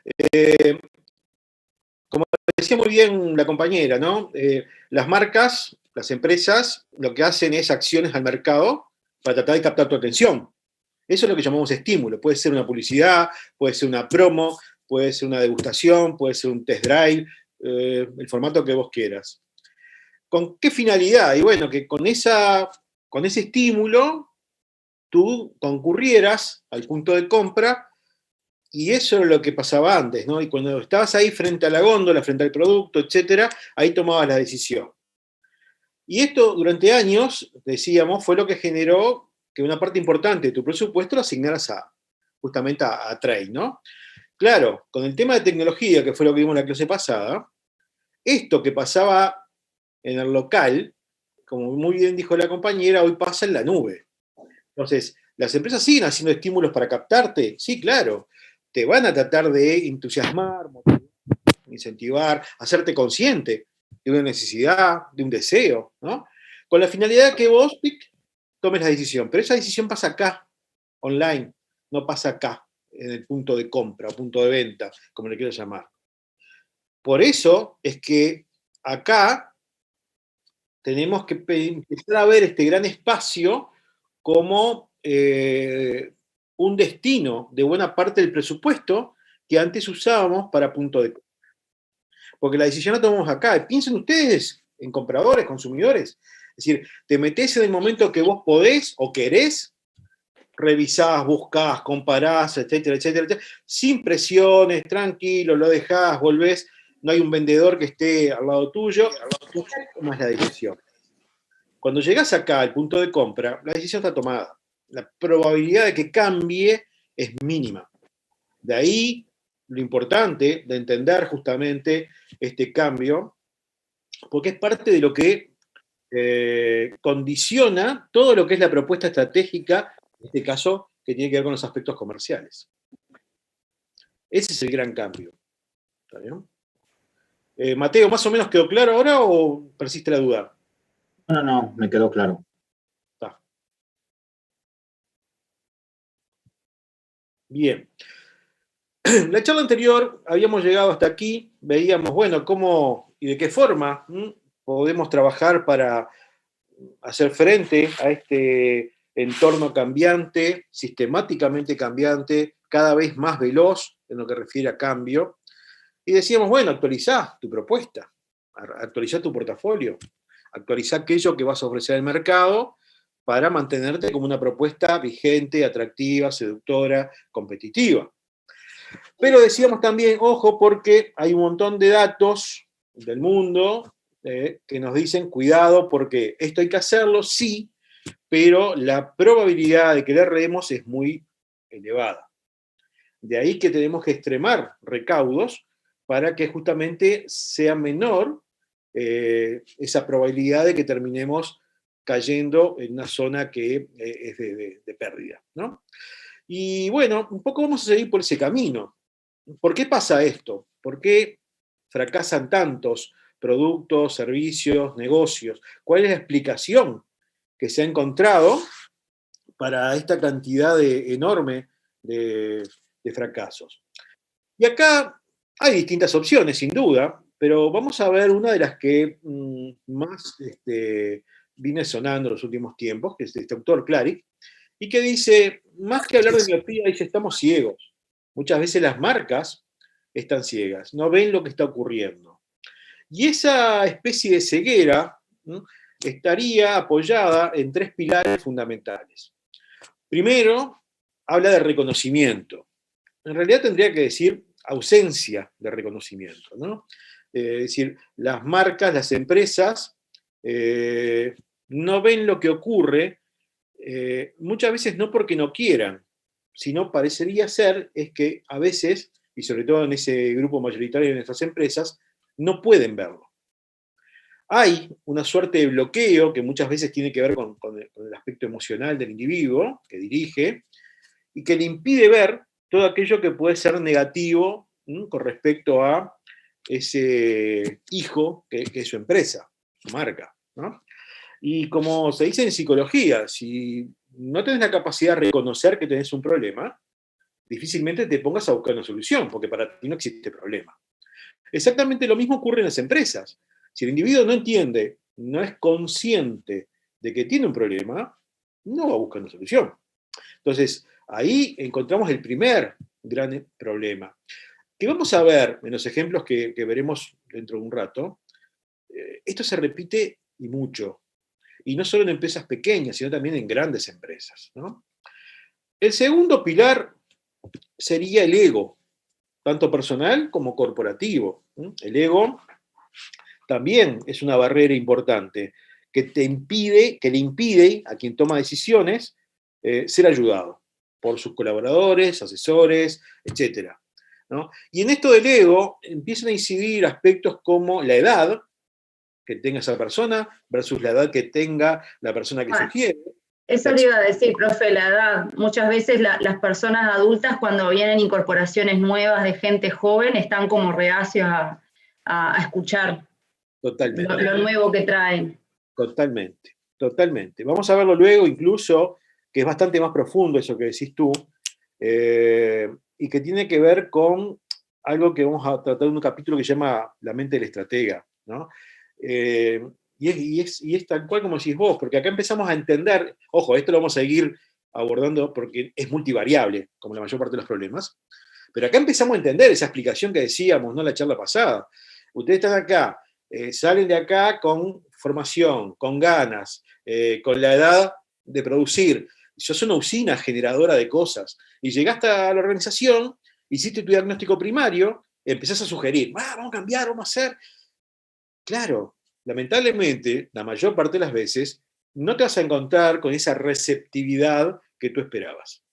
Eh, Como decía muy bien la compañera, ¿no? Las marcas, las empresas, lo que hacen es acciones al mercado para tratar de captar tu atención. Eso es lo que llamamos estímulo. Puede ser una publicidad, puede ser una promo, puede ser una degustación, puede ser un test drive, el formato que vos quieras. ¿Con qué finalidad? Y bueno, que con ese estímulo tú concurrieras al punto de compra. Y eso es lo que pasaba antes, ¿no? Y cuando estabas ahí frente a la góndola, frente al producto, etcétera, ahí tomabas la decisión. Y esto durante años, decíamos, fue lo que generó que una parte importante de tu presupuesto lo asignaras justamente a trade, ¿no? Claro, con el tema de tecnología, que fue lo que vimos en la clase pasada, esto que pasaba en el local, como muy bien dijo la compañera, hoy pasa en la nube. Entonces, ¿las empresas siguen haciendo estímulos para captarte? Sí, claro. Te van a tratar de entusiasmar, incentivar, hacerte consciente de una necesidad, de un deseo, ¿no? Con la finalidad de que vos tomes la decisión. Pero esa decisión pasa acá, online, no pasa acá, en el punto de compra o punto de venta, como le quiero llamar. Por eso es que acá tenemos que empezar a ver este gran espacio como un destino de buena parte del presupuesto que antes usábamos para punto de compra. Porque la decisión la tomamos acá. Piensen ustedes en compradores, consumidores. Es decir, te metés en el momento que vos podés o querés, revisás, buscás, comparás, etcétera, etcétera, etcétera, sin presiones, tranquilo, lo dejás, volvés, no hay un vendedor que esté al lado tuyo, tú tomas la decisión. Cuando llegás acá al punto de compra, la decisión está tomada. La probabilidad de que cambie es mínima. De ahí lo importante de entender justamente este cambio, porque es parte de lo que condiciona todo lo que es la propuesta estratégica, en este caso, que tiene que ver con los aspectos comerciales. Ese es el gran cambio. ¿Está bien? Mateo, ¿más o menos quedó claro ahora o persiste la duda? No, no, me quedó claro. Está. Bien. La charla anterior habíamos llegado hasta aquí, veíamos, bueno, cómo y de qué forma podemos trabajar para hacer frente a este entorno cambiante, sistemáticamente cambiante, cada vez más veloz en lo que refiere a cambio. Y decíamos, bueno, actualizá tu propuesta, actualizá tu portafolio, actualizá aquello que vas a ofrecer al mercado para mantenerte como una propuesta vigente, atractiva, seductora, competitiva. Pero decíamos también, ojo, porque hay un montón de datos del mundo que nos dicen, cuidado, porque esto hay que hacerlo, sí, pero la probabilidad de que le erremos es muy elevada. De ahí que tenemos que extremar recaudos para que justamente sea menor esa probabilidad de que terminemos cayendo en una zona que es de pérdida, ¿no? Y bueno, un poco vamos a seguir por ese camino. ¿Por qué pasa esto? ¿Por qué fracasan tantos productos, servicios, negocios? ¿Cuál es la explicación que se ha encontrado para esta cantidad enorme de fracasos? Y acá hay distintas opciones, sin duda, pero vamos a ver una de las que más viene sonando en los últimos tiempos, que es este autor Clarick, y que dice, más que hablar de miopía, dice, estamos ciegos. Muchas veces las marcas están ciegas, no ven lo que está ocurriendo. Y esa especie de ceguera estaría apoyada en tres pilares fundamentales. Primero, habla de reconocimiento. En realidad tendría que decir ausencia de reconocimiento, ¿no? Es decir, las marcas, las empresas, no ven lo que ocurre, muchas veces no porque no quieran, sino parecería ser es que a veces, y sobre todo en ese grupo mayoritario de nuestras empresas, no pueden verlo. Hay una suerte de bloqueo que muchas veces tiene que ver con el aspecto emocional del individuo que dirige y que le impide ver todo aquello que puede ser negativo con respecto a ese hijo que es su empresa, su marca, ¿no? Y como se dice en psicología, si no tenés la capacidad de reconocer que tenés un problema, difícilmente te pongas a buscar una solución, porque para ti no existe problema. Exactamente lo mismo ocurre en las empresas. Si el individuo no entiende, no es consciente de que tiene un problema, no va a buscar una solución. Entonces, ahí encontramos el primer gran problema. Que vamos a ver en los ejemplos que veremos dentro de un rato. Esto se repite y mucho. Y no solo en empresas pequeñas, sino también en grandes empresas, ¿no? El segundo pilar sería el ego, tanto personal como corporativo. El ego también es una barrera importante que le impide a quien toma decisiones ser ayudado por sus colaboradores, asesores, etc., ¿no? Y en esto del ego empiezan a incidir aspectos como la edad que tenga esa persona versus la edad que tenga la persona que sugiere. Eso le iba a decir, profe, la edad. Muchas veces las personas adultas, cuando vienen incorporaciones nuevas de gente joven, están como reacios a escuchar lo nuevo que traen. Totalmente, totalmente. Vamos a verlo luego, incluso, que es bastante más profundo eso que decís tú, y que tiene que ver con algo que vamos a tratar en un capítulo que se llama La mente del estratega, ¿no? Y es tal cual como decís vos, porque acá empezamos a entender, ojo, esto lo vamos a seguir abordando porque es multivariable, como la mayor parte de los problemas, pero acá empezamos a entender esa explicación que decíamos, ¿no? La charla pasada. Ustedes están acá, salen de acá con formación, con ganas, con la edad de producir. Sos una usina generadora de cosas. Y llegaste a la organización, hiciste tu diagnóstico primario, empezás a sugerir, vamos a cambiar, vamos a hacer. Claro, lamentablemente, la mayor parte de las veces, no te vas a encontrar con esa receptividad que tú esperabas.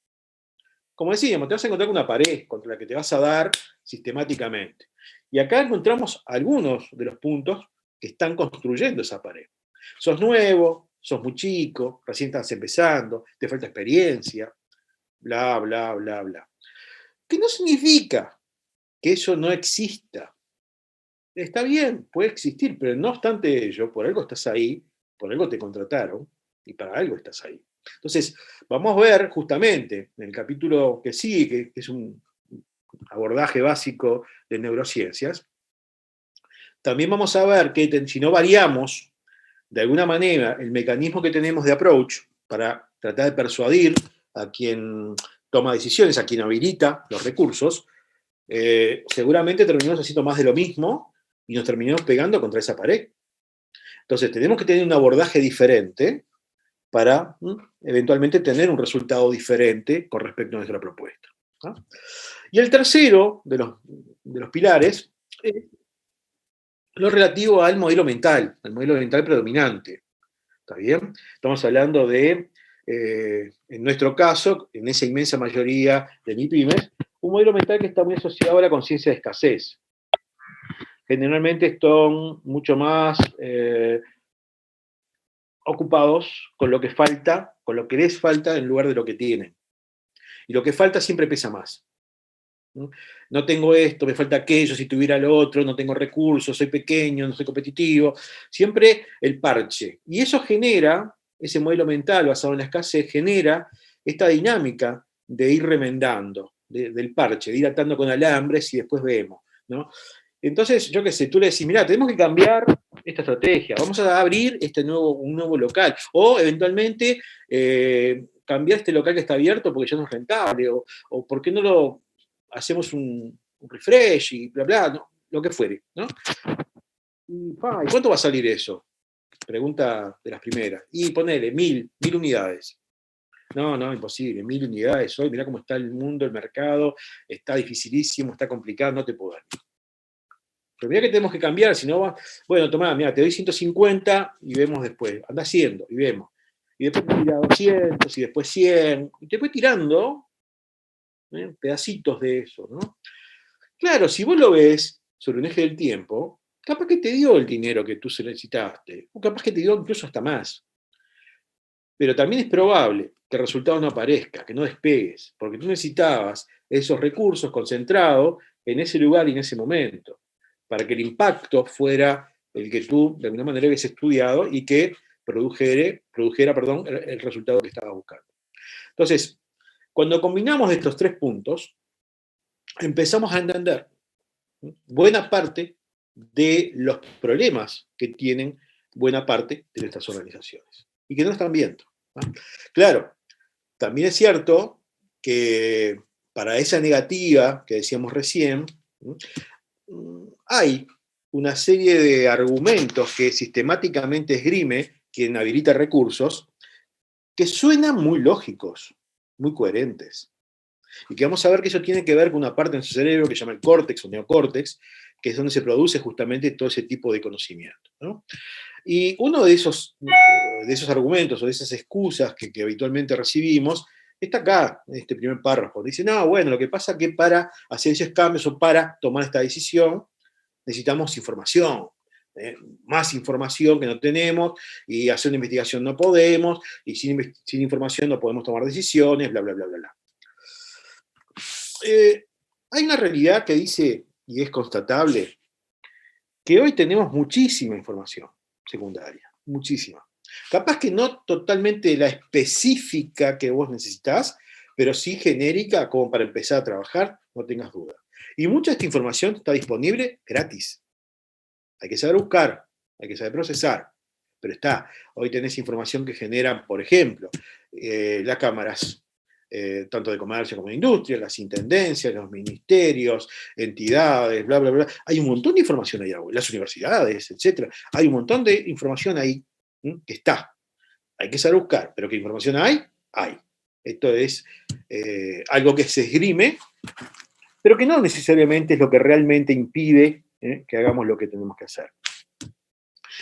Como decíamos, te vas a encontrar con una pared contra la que te vas a dar sistemáticamente. Y acá encontramos algunos de los puntos que están construyendo esa pared. Sos nuevo, sos muy chico, recién estás empezando, te falta experiencia, bla, bla, bla, bla. Que no significa que eso no exista. Está bien, puede existir, pero no obstante ello, por algo estás ahí, por algo te contrataron y para algo estás ahí. Entonces, vamos a ver justamente en el capítulo que sigue, que es un abordaje básico de neurociencias, también vamos a ver que si no variamos de alguna manera el mecanismo que tenemos de approach para tratar de persuadir a quien toma decisiones, a quien habilita los recursos, seguramente terminamos haciendo más de lo mismo y nos terminamos pegando contra esa pared. Entonces tenemos que tener un abordaje diferente para eventualmente tener un resultado diferente con respecto a nuestra propuesta, ¿no? Y el tercero de los pilares es lo relativo al modelo mental predominante. ¿Está bien? Estamos hablando de, en nuestro caso, en esa inmensa mayoría de MIPYMES, un modelo mental que está muy asociado a la conciencia de escasez. Generalmente están mucho más ocupados con lo que falta, con lo que les falta en lugar de lo que tienen. Y lo que falta siempre pesa más. No tengo esto, me falta aquello, si tuviera lo otro, no tengo recursos, soy pequeño, no soy competitivo. Siempre el parche. Y eso genera, ese modelo mental basado en la escasez, genera esta dinámica de ir remendando, del parche, de ir atando con alambres y después vemos, ¿no? Entonces, yo qué sé, tú le decís, mirá, tenemos que cambiar esta estrategia, vamos a abrir un nuevo local, o eventualmente cambiar este local que está abierto porque ya no es rentable, o ¿por qué no lo hacemos un refresh y bla, bla, ¿no? Lo que fuere, ¿no? ¿Y cuánto va a salir eso? Pregunta de las primeras. Y ponele, 1000 unidades. No, imposible, 1000 unidades hoy, mirá cómo está el mundo, el mercado, está dificilísimo, está complicado, no te puedo dar. Pero mirá que tenemos que cambiar, si no va, bueno, tomá, mirá, te doy 150 y vemos después, anda haciendo y vemos. Y después te tira 200 y después 100, y te voy tirando pedacitos de eso, ¿no? Claro, si vos lo ves sobre un eje del tiempo, capaz que te dio el dinero que tú necesitaste, o capaz que te dio incluso hasta más. Pero también es probable que el resultado no aparezca, que no despegues, porque tú necesitabas esos recursos concentrados en ese lugar y en ese momento, para que el impacto fuera el que tú de alguna manera habías estudiado y que produjera el resultado que estabas buscando. Entonces, Cuando combinamos estos 3 puntos, empezamos a entender buena parte de los problemas que tienen buena parte de nuestras organizaciones y que no están viendo, ¿no? Claro, también es cierto que para esa negativa que decíamos recién, hay una serie de argumentos que sistemáticamente esgrime quien habilita recursos que suenan muy lógicos, muy coherentes. Y que vamos a ver que eso tiene que ver con una parte de nuestro cerebro que se llama el córtex o neocórtex, que es donde se produce justamente todo ese tipo de conocimiento, ¿no? Y uno de esos argumentos o de esas excusas que habitualmente recibimos está acá, en este primer párrafo. Dice, no, bueno, lo que pasa es que para hacer esos cambios o para tomar esta decisión necesitamos información, más información que no tenemos, y hacer una investigación no podemos, y sin información no podemos tomar decisiones, bla, bla, bla, bla, bla. Hay una realidad que dice, y es constatable, que hoy tenemos muchísima información secundaria, muchísima. Capaz que no totalmente la específica que vos necesitás, pero sí genérica como para empezar a trabajar, no tengas duda. Y mucha de esta información está disponible gratis. Hay que saber buscar, hay que saber procesar, pero está. Hoy tenés información que generan, por ejemplo, las cámaras, tanto de comercio como de industria, las intendencias, los ministerios, entidades, bla, bla, bla. Hay un montón de información ahí, las universidades, etc. Hay un montón de información ahí que está. Hay que saber buscar, pero ¿qué información hay? Hay. Esto es algo que se esgrime, pero que no necesariamente es lo que realmente impide que hagamos lo que tenemos que hacer.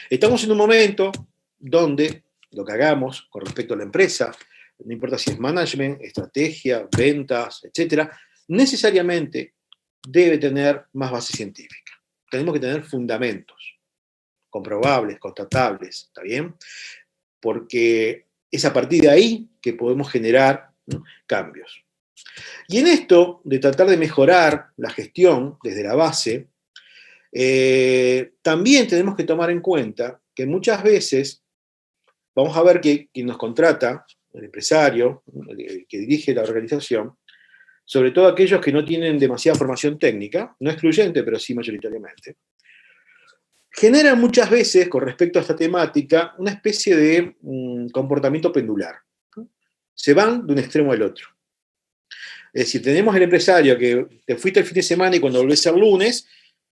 Estamos en un momento donde lo que hagamos con respecto a la empresa, no importa si es management, estrategia, ventas, etc., necesariamente debe tener más base científica. Tenemos que tener fundamentos comprobables, constatables, ¿está bien? Porque es a partir de ahí que podemos generar, ¿no?, cambios. Y en esto de tratar de mejorar la gestión desde la base, también tenemos que tomar en cuenta que muchas veces vamos a ver que quien nos contrata, el empresario, el que dirige la organización, sobre todo aquellos que no tienen demasiada formación técnica, no excluyente, pero sí mayoritariamente, generan muchas veces, con respecto a esta temática, una especie de comportamiento pendular. Se van de un extremo al otro. Es decir, tenemos el empresario que te fuiste el fin de semana y cuando volvés el lunes,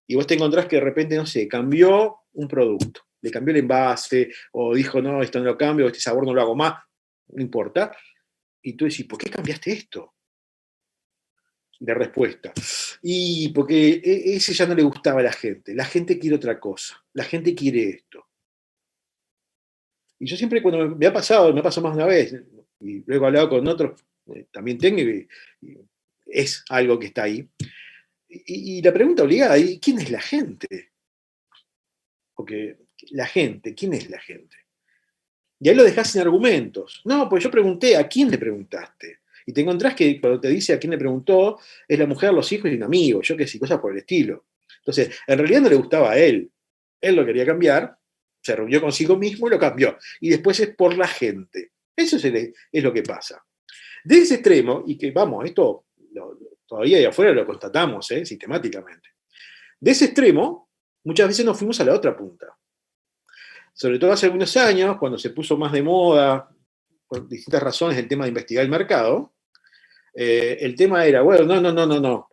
y vos te encontrás que de repente, no sé, cambió un producto, le cambió el envase, o dijo, no, esto no lo cambio, este sabor no lo hago más, no importa. Y tú decís, ¿por qué cambiaste esto? De respuesta. Y porque ese ya no le gustaba a la gente quiere otra cosa, la gente quiere esto. Y yo siempre cuando me ha pasado más de una vez, y luego he hablado con otros, también tengo, y es algo que está ahí. Y la pregunta obligada, ¿y quién es la gente? Porque la gente, ¿quién es la gente? Y ahí lo dejás sin argumentos. No, pues yo pregunté, ¿a quién le preguntaste? Y te encontrás que cuando te dice a quién le preguntó, es la mujer, los hijos y un amigo, yo qué sé, cosas por el estilo. Entonces, en realidad no le gustaba a él. Él lo quería cambiar, se reunió consigo mismo y lo cambió. Y después es por la gente. Eso es lo que pasa. De ese extremo, y que vamos, esto todavía de afuera lo constatamos sistemáticamente. De ese extremo, muchas veces nos fuimos a la otra punta. Sobre todo hace algunos años, cuando se puso más de moda, por distintas razones, el tema de investigar el mercado, el tema era, bueno, no.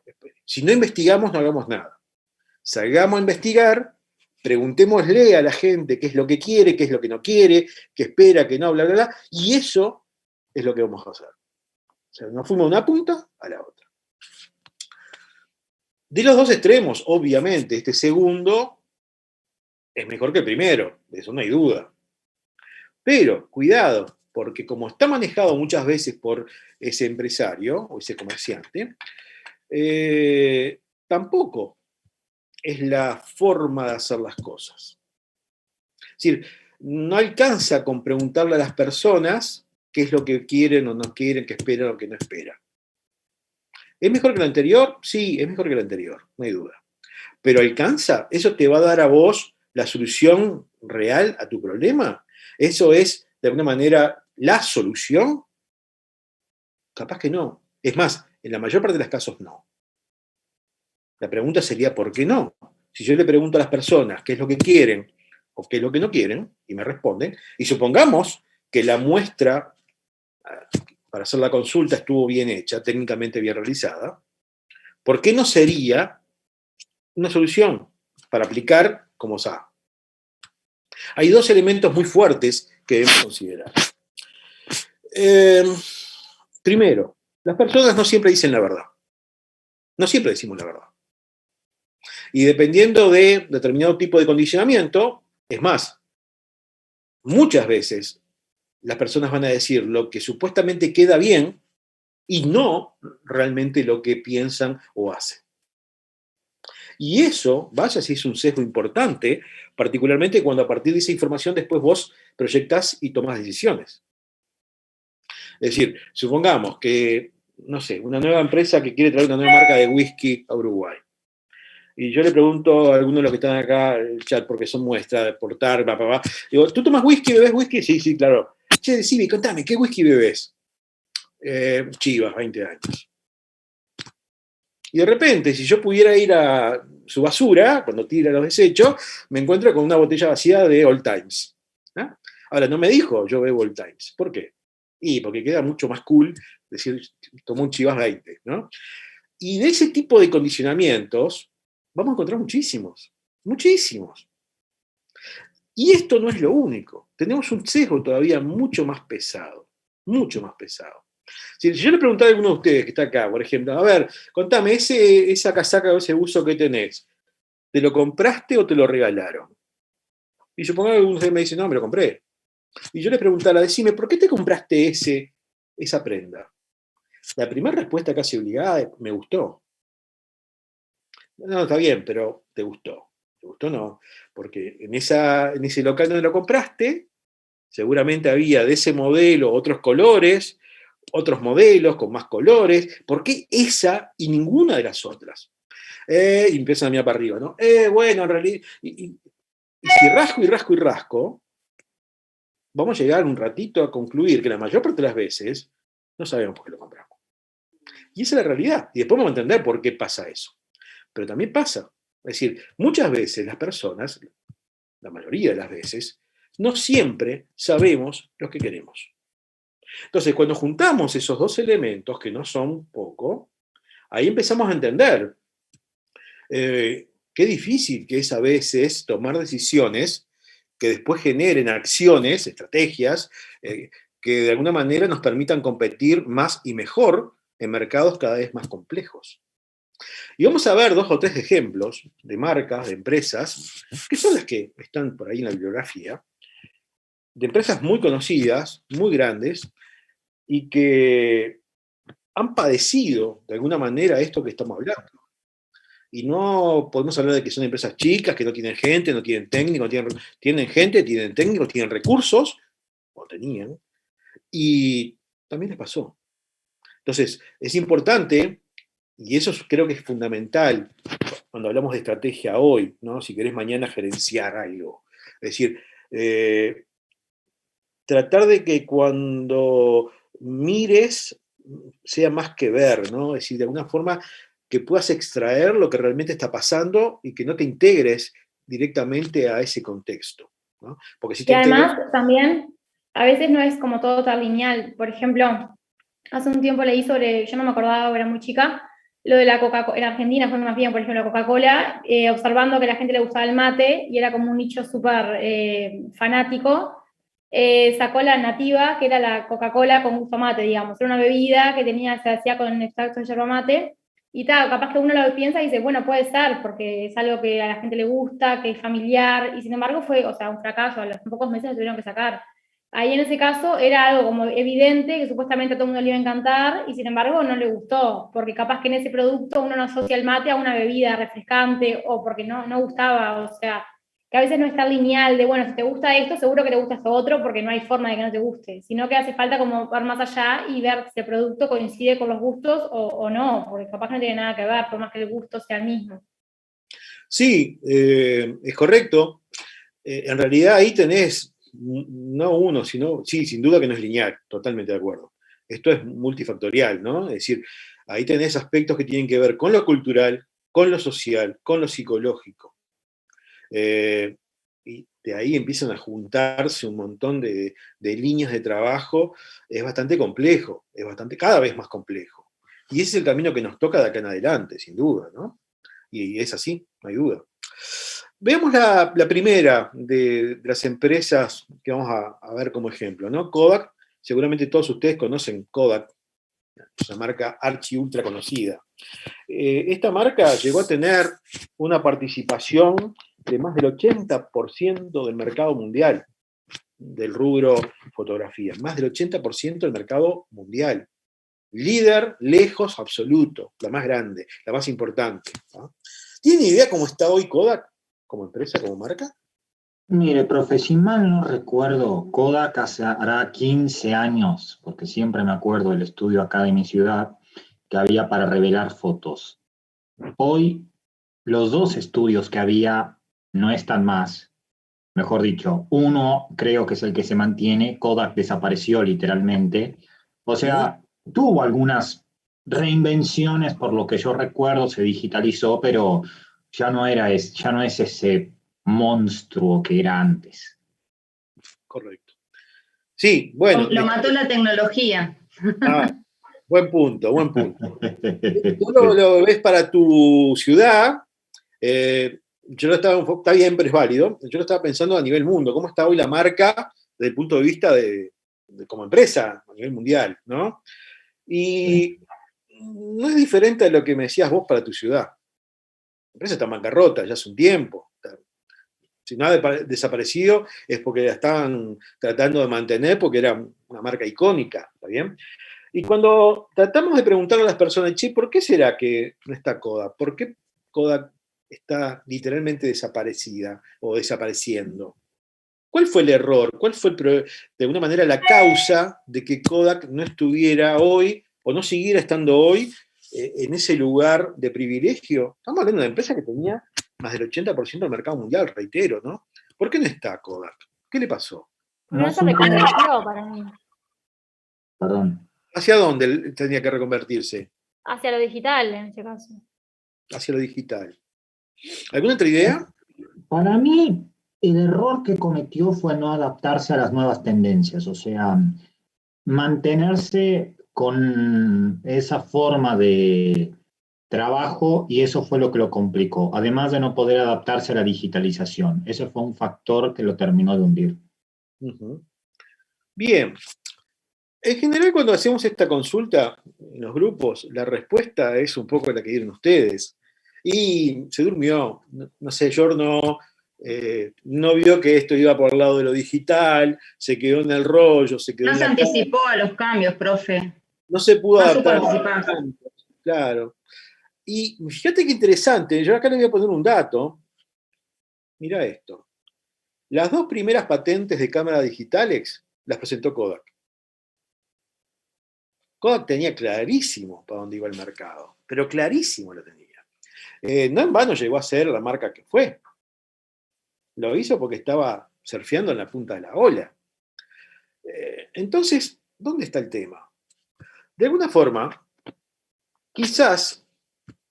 Si no investigamos, no hagamos nada. Salgamos a investigar, preguntémosle a la gente qué es lo que quiere, qué es lo que no quiere, qué espera, qué no, bla, bla, bla, y eso es lo que vamos a hacer. O sea, nos fuimos de una punta a la otra. De los dos extremos, obviamente, este segundo es mejor que el primero, de eso no hay duda. Pero, cuidado, porque como está manejado muchas veces por ese empresario o ese comerciante, tampoco es la forma de hacer las cosas. Es decir, no alcanza con preguntarle a las personas qué es lo que quieren o no quieren, qué esperan o qué no esperan. ¿Es mejor que lo anterior? Sí, es mejor que lo anterior, no hay duda. Pero ¿alcanza? ¿Eso te va a dar a vos la solución real a tu problema? ¿Eso es, de alguna manera, la solución? Capaz que no. Es más, en la mayor parte de los casos no. La pregunta sería, ¿por qué no? Si yo le pregunto a las personas qué es lo que quieren o qué es lo que no quieren, y me responden, y supongamos que la muestra para hacer la consulta estuvo bien hecha, técnicamente bien realizada, ¿por qué no sería una solución para aplicar como SA? Hay dos elementos muy fuertes que debemos considerar. Primero, las personas no siempre dicen la verdad. No siempre decimos la verdad. Y dependiendo de determinado tipo de condicionamiento, es más, muchas veces las personas van a decir lo que supuestamente queda bien y no realmente lo que piensan o hacen. Y eso, vaya si es un sesgo importante, particularmente cuando a partir de esa información después vos proyectás y tomás decisiones. Es decir, supongamos que, no sé, una nueva empresa que quiere traer una nueva marca de whisky a Uruguay. Y yo le pregunto a algunos de los que están acá en el chat, porque son muestras de portar, digo, ¿tú tomas whisky, bebés whisky? Sí, sí, claro. Che, decime, contame, ¿qué whisky bebés? Chivas, 20 años. Y de repente, si yo pudiera ir a su basura, cuando tira los desechos, me encuentro con una botella vacía de Old Times. ¿Ah? Ahora, no me dijo, yo bebo Old Times. ¿Por qué? Y porque queda mucho más cool decir, tomó un Chivas 20, ¿no? Y de ese tipo de condicionamientos vamos a encontrar muchísimos, muchísimos. Y esto no es lo único. Tenemos un sesgo todavía mucho más pesado, mucho más pesado. Si yo le preguntara a alguno de ustedes que está acá, por ejemplo, a ver, contame, esa casaca o ese buzo que tenés, ¿te lo compraste o te lo regalaron? Y supongamos que alguno de ustedes me dice, no, me lo compré. Y yo le preguntara, decime, ¿por qué te compraste esa prenda? La primera respuesta casi obligada es, me gustó. No, está bien, pero ¿te gustó? ¿Te gustó? No, porque en ese local donde lo compraste, seguramente había de ese modelo otros colores, otros modelos con más colores. ¿Por qué esa y ninguna de las otras? Y empiezan a mirar para arriba, ¿no? Bueno, en realidad, y si rasco y rasco y rasco, vamos a llegar un ratito a concluir que la mayor parte de las veces no sabemos por qué lo compramos. Y esa es la realidad. Y después vamos a entender por qué pasa eso. Pero también pasa. Es decir, muchas veces las personas, la mayoría de las veces, no siempre sabemos lo que queremos. Entonces, cuando juntamos esos dos elementos, que no son poco, ahí empezamos a entender qué difícil que es a veces tomar decisiones que después generen acciones, estrategias, que de alguna manera nos permitan competir más y mejor en mercados cada vez más complejos. Y vamos a ver 2 o 3 ejemplos de marcas, de empresas, que son las que están por ahí en la bibliografía, de empresas muy conocidas, muy grandes, y que han padecido de alguna manera esto que estamos hablando. Y no podemos hablar de que son empresas chicas, que no tienen gente, no tienen técnicos, tienen gente, tienen técnicos, tienen recursos, o tenían, y también les pasó. Entonces, es importante, y eso creo que es fundamental cuando hablamos de estrategia hoy, ¿no? Si querés mañana gerenciar algo. Es decir, tratar de que cuando mires sea más que ver, ¿no? Es decir, de alguna forma que puedas extraer lo que realmente está pasando y que no te integres directamente a ese contexto, ¿no? Porque si te y además también a veces no es como todo tan lineal. Por ejemplo, hace un tiempo leí sobre, yo no me acordaba, era muy chica, lo de la Coca-Cola, en Argentina fue más bien, por ejemplo, la Coca-Cola, observando que a la gente le gustaba el mate y era como un nicho súper fanático, sacó la nativa, que era la Coca-Cola con gusto mate, digamos. Era una bebida que se hacía con extracto de yerba mate, y tal, capaz que uno lo piensa y dice, bueno, puede ser, porque es algo que a la gente le gusta, que es familiar, y sin embargo fue, o sea, un fracaso, a los pocos meses lo tuvieron que sacar. Ahí en ese caso era algo como evidente, que supuestamente a todo el mundo le iba a encantar, y sin embargo no le gustó, porque capaz que en ese producto uno no asocia el mate a una bebida refrescante, o porque no gustaba, o sea, que a veces no es tan lineal de, bueno, si te gusta esto, seguro que te gusta esto otro, porque no hay forma de que no te guste, sino que hace falta como ver más allá y ver si el producto coincide con los gustos o no, porque capaz no tiene nada que ver, por más que el gusto sea el mismo. Sí, es correcto. En realidad ahí tenés, no uno, sino, sí, sin duda que no es lineal, totalmente de acuerdo. esto es multifactorial, ¿no? Es decir, ahí tenés aspectos que tienen que ver con lo cultural, con lo social, con lo psicológico. Y de ahí empiezan a juntarse un montón de líneas de trabajo. Es bastante complejo, es cada vez más complejo. Y ese es el camino que nos toca de acá en adelante, sin duda, ¿no? Y es así, no hay duda. Veamos la primera de las empresas que vamos a ver como ejemplo, ¿no? Kodak, seguramente todos ustedes conocen Kodak, es una marca archi ultra conocida. Esta marca llegó a tener una participación de más del 80% del mercado mundial, del rubro fotografía, más del 80% del mercado mundial. Líder, lejos, absoluto, la más grande, la más importante, ¿no? ¿Tienen idea cómo está hoy Kodak como empresa, como marca? Mire, profe, si mal no recuerdo, Kodak hará 15 años, porque siempre me acuerdo del estudio acá de mi ciudad que había para revelar fotos. Hoy, los dos estudios que había no están más. Mejor dicho, uno creo que es el que se mantiene, Kodak desapareció literalmente. O sea, tuvo algunas reinvenciones, por lo que yo recuerdo, se digitalizó, pero ya no es ese monstruo que era antes. Correcto. Sí, bueno. Lo mató la tecnología. Buen punto, buen punto. Tú lo ves para tu ciudad, yo lo estaba, está bien, pero es válido. Yo lo estaba pensando a nivel mundo, cómo está hoy la marca desde el punto de vista de como empresa a nivel mundial, ¿no? Y no es diferente a lo que me decías vos para tu ciudad. La empresa está en bancarrota ya hace un tiempo. Si no ha desaparecido es porque la estaban tratando de mantener porque era una marca icónica, ¿está bien? Y cuando tratamos de preguntarle a las personas, che, ¿por qué será que no está Kodak? ¿Por qué Kodak está literalmente desaparecida o desapareciendo? ¿Cuál fue el error? ¿Cuál fue, de alguna manera, la causa de que Kodak no estuviera hoy o no siguiera estando hoy en ese lugar de privilegio? Estamos hablando de una empresa que tenía más del 80% del mercado mundial, reitero, ¿no? ¿Por qué no está Kodak? ¿Qué le pasó? No se reconvirtió para mí. Perdón. ¿Hacia dónde tenía que reconvertirse? Hacia lo digital, en este caso. Hacia lo digital. ¿Alguna otra idea? Para mí, el error que cometió fue no adaptarse a las nuevas tendencias, o sea, mantenerse con esa forma de trabajo y eso fue lo que lo complicó, además de no poder adaptarse a la digitalización. Ese fue un factor que lo terminó de hundir. Bien. En general, cuando hacemos esta consulta en los grupos, la respuesta es un poco la que dieron ustedes. Y se durmió, no sé, Giorno no vio que esto iba por el lado de lo digital, se quedó en el rollo, se quedó No en se la anticipó a los cambios, profe. no se pudo No supo adaptar. anticipar. Claro. Y fíjate qué interesante, yo acá le voy a poner un dato. Mira esto. Las dos primeras patentes de cámaras digitales las presentó Kodak. Kodak tenía clarísimo para dónde iba el mercado, pero clarísimo lo tenía. No en vano llegó a ser la marca que fue. Lo hizo porque estaba surfeando en la punta de la ola. Entonces, ¿dónde está el tema? De alguna forma, quizás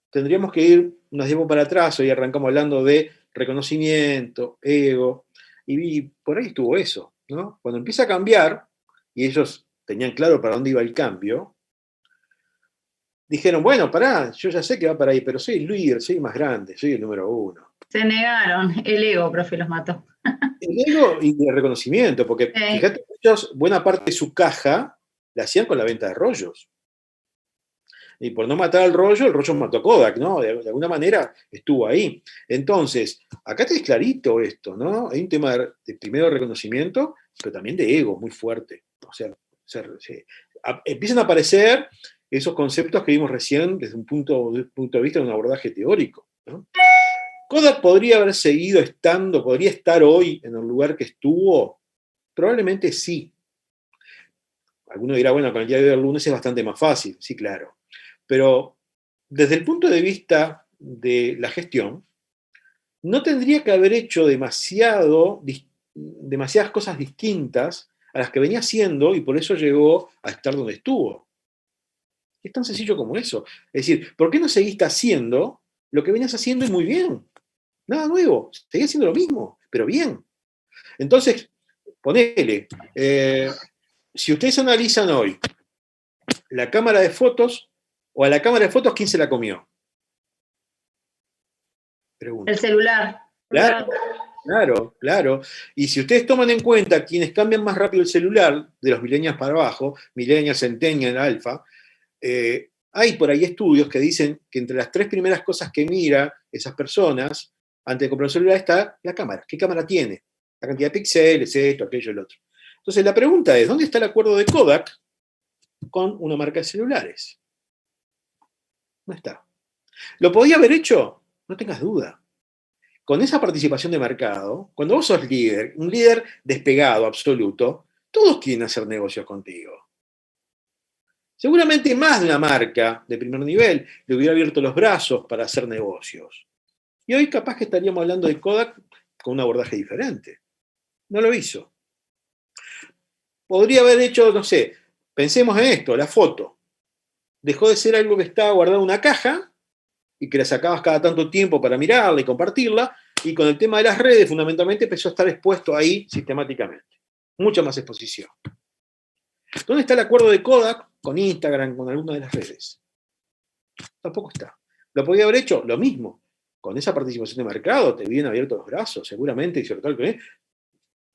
tendríamos que ir unos tiempos para atrás, hoy arrancamos hablando de reconocimiento, ego, y por ahí estuvo eso, ¿no? Cuando empieza a cambiar, y ellos tenían claro para dónde iba el cambio, dijeron, bueno, pará, yo ya sé que va para ahí, pero soy el líder, soy el más grande, soy el número uno. Se negaron, el ego, profe, los mató. El ego y el reconocimiento, porque fíjate, ellos, buena parte de su caja la hacían con la venta de rollos. Y por no matar al rollo, el rollo mató a Kodak, ¿no? De alguna manera estuvo ahí. Entonces, acá te es clarito esto, ¿no? Hay un tema de primero reconocimiento, pero también de ego muy fuerte. O sea, empiezan a aparecer esos conceptos que vimos recién desde un punto de vista de un abordaje teórico, ¿no? Kodak podría haber seguido estando, podría estar hoy en el lugar que estuvo, probablemente sí. Alguno dirá, bueno, con el diario del lunes es bastante más fácil, sí, claro. Pero desde el punto de vista de la gestión, no tendría que haber hecho demasiadas cosas distintas a las que venía haciendo y por eso llegó a estar donde estuvo. Es tan sencillo como eso. Es decir, ¿por qué no seguiste haciendo lo que venías haciendo y muy bien? Nada nuevo, seguís haciendo lo mismo, pero bien. Entonces, ponele, si ustedes analizan hoy la cámara de fotos, o a la cámara de fotos, ¿quién se la comió? Pregunta. El celular. Claro. Y si ustedes toman en cuenta quienes cambian más rápido el celular, de los millennials para abajo, millennials, centennials, alfa, hay por ahí estudios que dicen que entre las 3 primeras cosas que mira esas personas antes de comprar un celular está la cámara. ¿Qué cámara tiene? La cantidad de píxeles, esto, aquello, el otro. Entonces la pregunta es, ¿dónde está el acuerdo de Kodak con una marca de celulares? No está. ¿Lo podía haber hecho? No tengas duda. Con esa participación de mercado, cuando vos sos líder, un líder despegado, absoluto, todos quieren hacer negocios contigo. Seguramente más de una marca de primer nivel le hubiera abierto los brazos para hacer negocios. Y hoy capaz que estaríamos hablando de Kodak con un abordaje diferente. No lo hizo. Podría haber hecho, no sé, pensemos en esto, la foto. Dejó de ser algo que estaba guardado en una caja y que la sacabas cada tanto tiempo para mirarla y compartirla, y con el tema de las redes fundamentalmente empezó a estar expuesto ahí sistemáticamente. Mucha más exposición. ¿Dónde está el acuerdo de Kodak con Instagram, con alguna de las redes? Tampoco está. ¿Lo podía haber hecho? Lo mismo. Con esa participación de mercado te hubieran abierto los brazos, seguramente, y sobre todo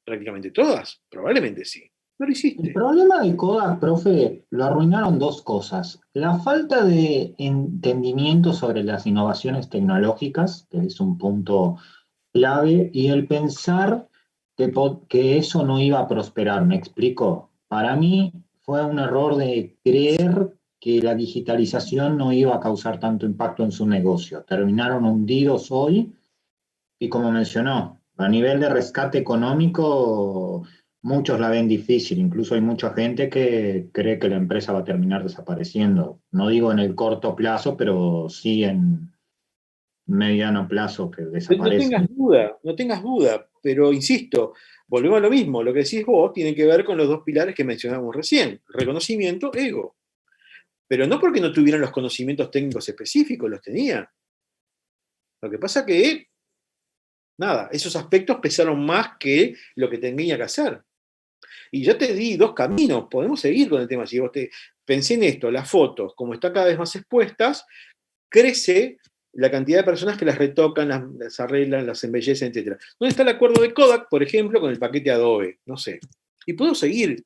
prácticamente todas. Probablemente sí. No lo hiciste. El problema de Kodak, profe, lo arruinaron 2 cosas. La falta de entendimiento sobre las innovaciones tecnológicas, que es un punto clave, y el pensar que eso no iba a prosperar. ¿Me explico? Para mí fue un error de creer que la digitalización no iba a causar tanto impacto en su negocio. Terminaron hundidos hoy y, como mencionó, a nivel de rescate económico, muchos la ven difícil. Incluso hay mucha gente que cree que la empresa va a terminar desapareciendo. No digo en el corto plazo, pero sí en mediano plazo que desaparece. No tengas duda, pero insisto, volvemos a lo mismo. Lo que decís vos tiene que ver con los 2 pilares que mencionamos recién: reconocimiento, ego. Pero no porque no tuvieran los conocimientos técnicos específicos, los tenía. Lo que pasa que, nada, esos aspectos pesaron más que lo que tenía que hacer. Y ya te di 2 caminos, podemos seguir con el tema. Si vos pensé en esto, las fotos, como están cada vez más expuestas, crece la cantidad de personas que las retocan, las arreglan, las embellecen, etc. ¿Dónde está el acuerdo de Kodak, por ejemplo, con el paquete Adobe? No sé. Y podemos seguir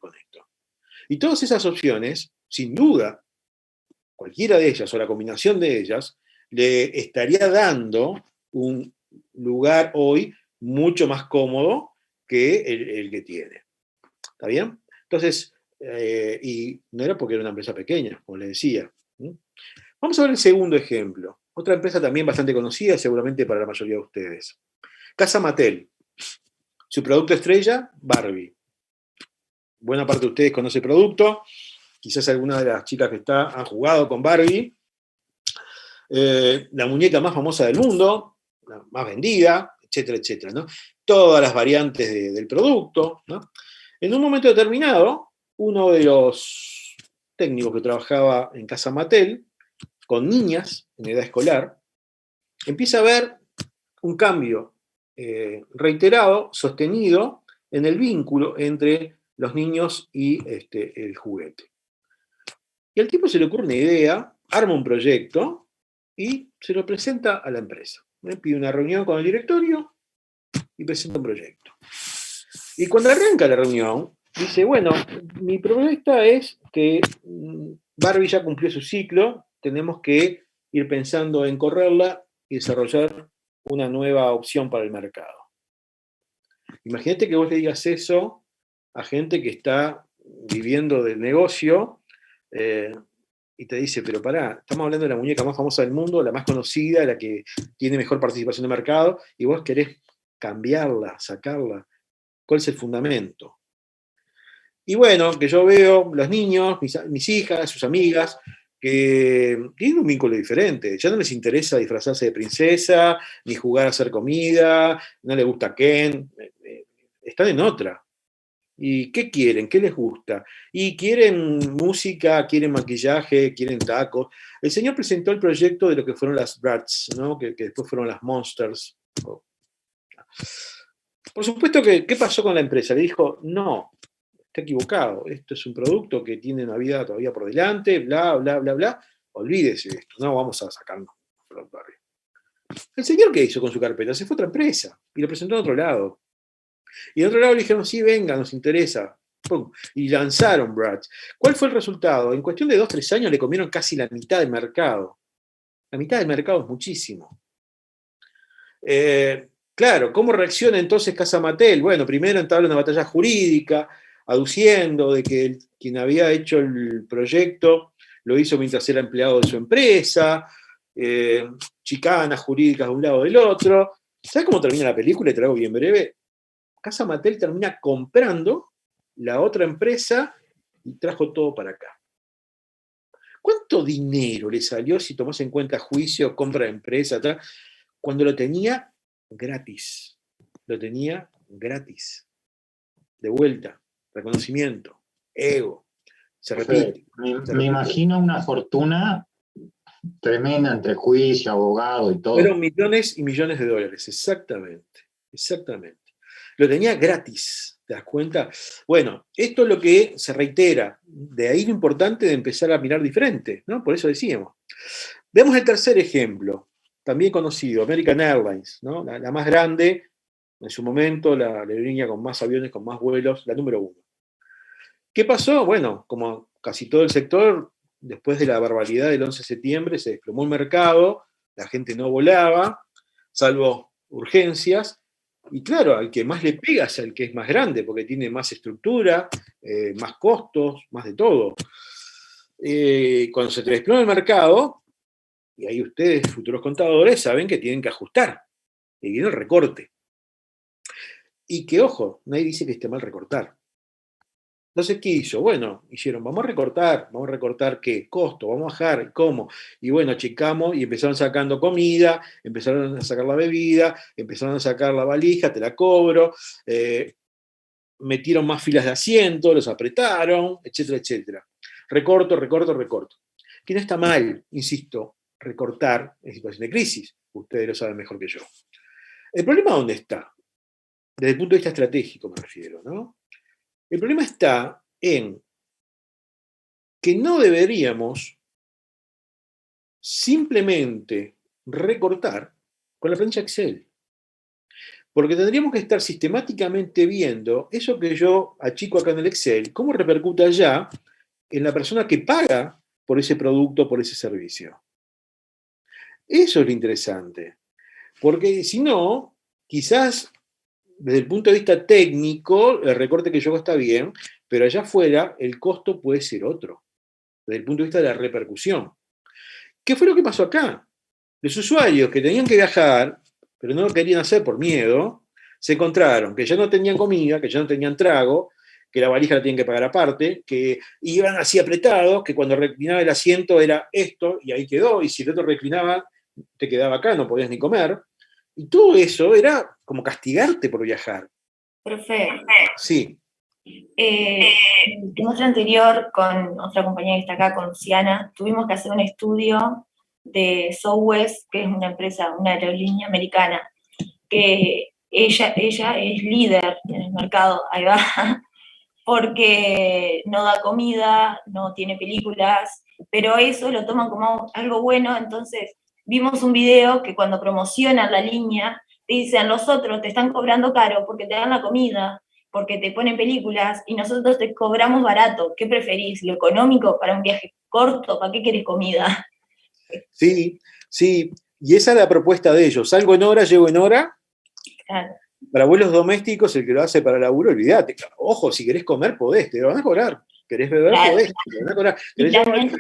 con esto. Y todas esas opciones, sin duda, cualquiera de ellas o la combinación de ellas, le estaría dando un lugar hoy mucho más cómodo que el que tiene. ¿Está bien? Entonces, y no era porque era una empresa pequeña, como le decía. Vamos a ver el segundo ejemplo. Otra empresa también bastante conocida, seguramente para la mayoría de ustedes. Casa Mattel. Su producto estrella, Barbie. Buena parte de ustedes conoce el producto. Quizás alguna de las chicas que han jugado con Barbie. La muñeca más famosa del mundo, la más vendida, etcétera, etcétera, ¿no? Todas las variantes del producto, ¿no? En un momento determinado, uno de los técnicos que trabajaba en Casa Mattel, con niñas en edad escolar, empieza a ver un cambio reiterado, sostenido, en el vínculo entre los niños y el juguete. Y al tipo se le ocurre una idea, arma un proyecto y se lo presenta a la empresa. Pide una reunión con el directorio y presenta un proyecto. Y cuando arranca la reunión, dice, bueno, mi propuesta es que Barbie ya cumplió su ciclo, tenemos que ir pensando en correrla y desarrollar una nueva opción para el mercado. Imagínate que vos le digas eso a gente que está viviendo del negocio y te dice, pero pará, estamos hablando de la muñeca más famosa del mundo, la más conocida, la que tiene mejor participación de mercado, y vos querés cambiarla, sacarla. ¿Cuál es el fundamento? Y bueno, que yo veo los niños, mis hijas, sus amigas, que tienen un vínculo diferente. Ya no les interesa disfrazarse de princesa, ni jugar a hacer comida, no les gusta Ken. Están en otra. ¿Y qué quieren? ¿Qué les gusta? Y quieren música, quieren maquillaje, quieren tacos. El señor presentó el proyecto de lo que fueron las Bratz, ¿no? que después fueron las Monsters. Por supuesto que, ¿qué pasó con la empresa? Le dijo, no, está equivocado, esto es un producto que tiene una vida todavía por delante, bla, bla, bla, bla, olvídese de esto, no vamos a sacarnos. El señor, ¿qué hizo con su carpeta? Se fue a otra empresa y lo presentó en otro lado. Y en otro lado le dijeron, sí, venga, nos interesa. ¡Pum! Y lanzaron Bratz. ¿Cuál fue el resultado? En cuestión de 2 o 3 años le comieron casi la mitad del mercado. La mitad del mercado es muchísimo. Claro, ¿cómo reacciona entonces Casa Mattel? Bueno, primero entabla una batalla jurídica, aduciendo de que quien había hecho el proyecto lo hizo mientras era empleado de su empresa, chicanas jurídicas de un lado del otro. ¿Sabes cómo termina la película? Y te lo hago bien breve. Casa Mattel termina comprando la otra empresa y trajo todo para acá. ¿Cuánto dinero le salió si tomás en cuenta juicio, compra de empresa, tal, cuando lo tenía gratis? Lo tenía gratis. De vuelta, reconocimiento, ego. Se repite. Me imagino una fortuna tremenda entre juicio, abogado y todo. Fueron millones y millones de dólares, exactamente. Exactamente. Lo tenía gratis, ¿te das cuenta? Bueno, esto es lo que se reitera. De ahí lo importante de empezar a mirar diferente, ¿no? Por eso decíamos. Veamos el tercer ejemplo, también conocido, American Airlines, ¿no? La más grande, en su momento, la aerolínea con más aviones, con más vuelos, la número 1. ¿Qué pasó? Bueno, como casi todo el sector, después de la barbaridad del 11 de septiembre, se desplomó el mercado, la gente no volaba, salvo urgencias. Y claro, al que más le pega es al que es más grande, porque tiene más estructura, más costos, más de todo. Cuando se te desploma el mercado, y ahí ustedes, futuros contadores, saben que tienen que ajustar. Y viene el recorte. Y que, ojo, nadie dice que esté mal recortar. Entonces, ¿qué hizo? Bueno, hicieron, vamos a recortar ¿qué? Costo, vamos a bajar, ¿cómo? Y bueno, achicamos y empezaron sacando comida, empezaron a sacar la bebida, empezaron a sacar la valija, te la cobro, metieron más filas de asiento, los apretaron, etcétera, etcétera. Recorto, recorto, recorto. Que no está mal, insisto, recortar en situación de crisis. Ustedes lo saben mejor que yo. ¿El problema dónde está? Desde el punto de vista estratégico me refiero, ¿no? El problema está en que no deberíamos simplemente recortar con la plancha Excel. Porque tendríamos que estar sistemáticamente viendo eso que yo achico acá en el Excel, cómo repercute allá en la persona que paga por ese producto, por ese servicio. Eso es lo interesante. Porque si no, quizás desde el punto de vista técnico, el recorte que yo hago está bien, pero allá afuera el costo puede ser otro, desde el punto de vista de la repercusión. ¿Qué fue lo que pasó acá? Los usuarios que tenían que viajar, pero no lo querían hacer por miedo, se encontraron que ya no tenían comida, que ya no tenían trago, que la valija la tenían que pagar aparte, que iban así apretados, que cuando reclinaba el asiento era esto y ahí quedó, y si el otro reclinaba, te quedaba acá, no podías ni comer. Y todo eso era como castigarte por viajar. Profe. Sí. En otra anterior, con otra compañera que está acá, con Luciana, tuvimos que hacer un estudio de Southwest, que es una empresa, una aerolínea americana, que ella es líder en el mercado, ahí va, porque no da comida, no tiene películas, pero eso lo toman como algo bueno. Entonces vimos un video que cuando promocionan la línea, te dicen, los otros te están cobrando caro porque te dan la comida, porque te ponen películas, y nosotros te cobramos barato. ¿Qué preferís? ¿Lo económico para un viaje corto? ¿Para qué querés comida? Sí, sí, y esa es la propuesta de ellos. Salgo en hora, llego en hora. Claro. Para vuelos domésticos, el que lo hace para laburo, olvídate. Ojo, si querés comer, podés, te lo van a cobrar. ¿Querés beber? Claro. Podés, te lo van a cobrar. Y también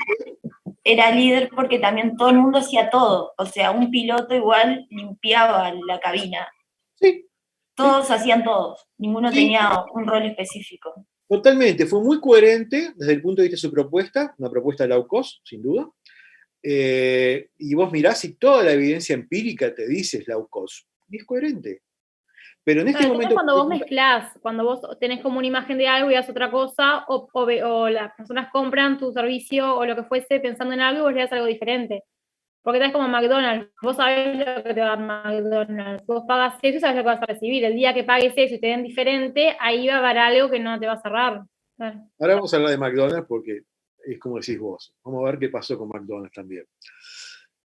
era líder porque también todo el mundo hacía todo. O sea, un piloto igual limpiaba la cabina. Sí. Todos hacían todo. Ninguno Sí. tenía un rol específico. Totalmente, fue muy coherente desde el punto de vista de su propuesta, una propuesta low cost, sin duda. Y vos mirás y toda la evidencia empírica te dice low cost. Y es coherente. Pero en este momento... Cuando vos mezclás, cuando vos tenés como una imagen de algo y das otra cosa, o las personas compran tu servicio o lo que fuese pensando en algo y vos le das algo diferente. Porque estás como McDonald's, vos sabés lo que te va a dar McDonald's, vos pagas eso y sabes lo que vas a recibir. El día que pagues eso y te den diferente, ahí va a haber algo que no te va a cerrar. Ahora vamos a hablar de McDonald's porque es como decís vos. Vamos a ver qué pasó con McDonald's también.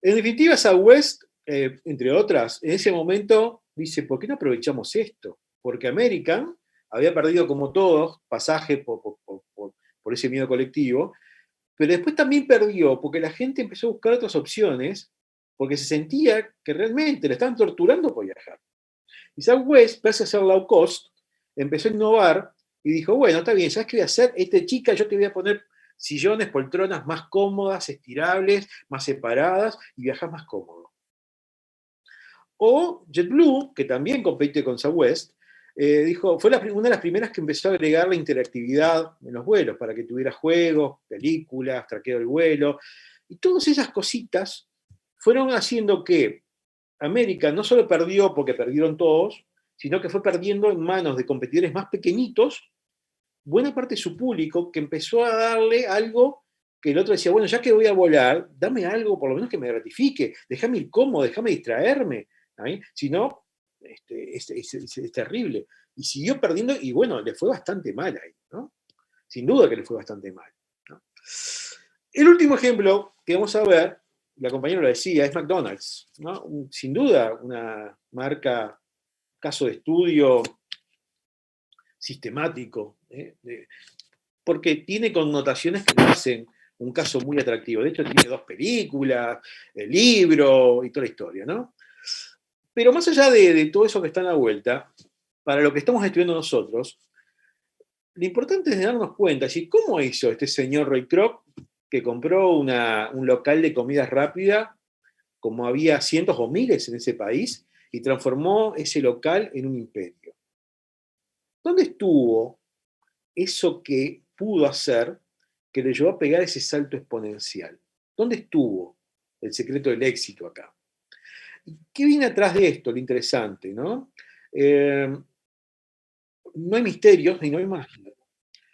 En definitiva, Southwest, entre otras, en ese momento dice, ¿por qué no aprovechamos esto? Porque American había perdido, como todos, pasaje por ese miedo colectivo, pero después también perdió porque la gente empezó a buscar otras opciones porque se sentía que realmente le estaban torturando por viajar. Y Southwest, pese a ser low cost, empezó a innovar y dijo, bueno, está bien, ¿sabes qué voy a hacer? Chica, yo te voy a poner sillones, poltronas más cómodas, estirables, más separadas y viajas más cómodo. O JetBlue, que también compite con Southwest, dijo, fue una de las primeras que empezó a agregar la interactividad en los vuelos, para que tuviera juegos, películas, traqueo del vuelo, y todas esas cositas fueron haciendo que América no solo perdió porque perdieron todos, sino que fue perdiendo en manos de competidores más pequeñitos buena parte de su público, que empezó a darle algo que el otro decía, bueno, ya que voy a volar, dame algo por lo menos que me gratifique, déjame ir cómodo, déjame distraerme. Si no, es terrible. Y siguió perdiendo, y bueno, le fue bastante mal ahí, ¿no? Sin duda que le fue bastante mal, ¿no? El último ejemplo que vamos a ver, la compañera lo decía, es McDonald's, ¿no? Sin duda, una marca, caso de estudio sistemático, porque tiene connotaciones que lo hacen un caso muy atractivo. De hecho, tiene 2 películas, el libro y toda la historia, ¿no? Pero más allá de todo eso que está en la vuelta, para lo que estamos estudiando nosotros, lo importante es darnos cuenta, ¿cómo hizo este señor Ray Kroc, que compró un local de comida rápida, como había cientos o miles en ese país, y transformó ese local en un imperio? ¿Dónde estuvo eso que pudo hacer que le llevó a pegar ese salto exponencial? ¿Dónde estuvo el secreto del éxito acá? ¿Qué viene atrás de esto? Lo interesante, ¿no? No hay misterios ni no hay magia.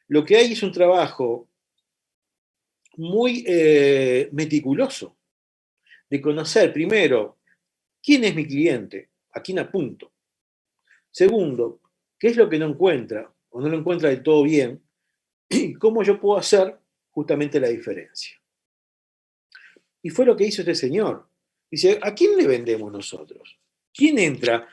Lo que hay es un trabajo muy meticuloso de conocer, primero, quién es mi cliente, a quién apunto. Segundo, qué es lo que no encuentra o no lo encuentra del todo bien y cómo yo puedo hacer justamente la diferencia. Y fue lo que hizo este señor. Dice, ¿a quién le vendemos nosotros? ¿Quién entra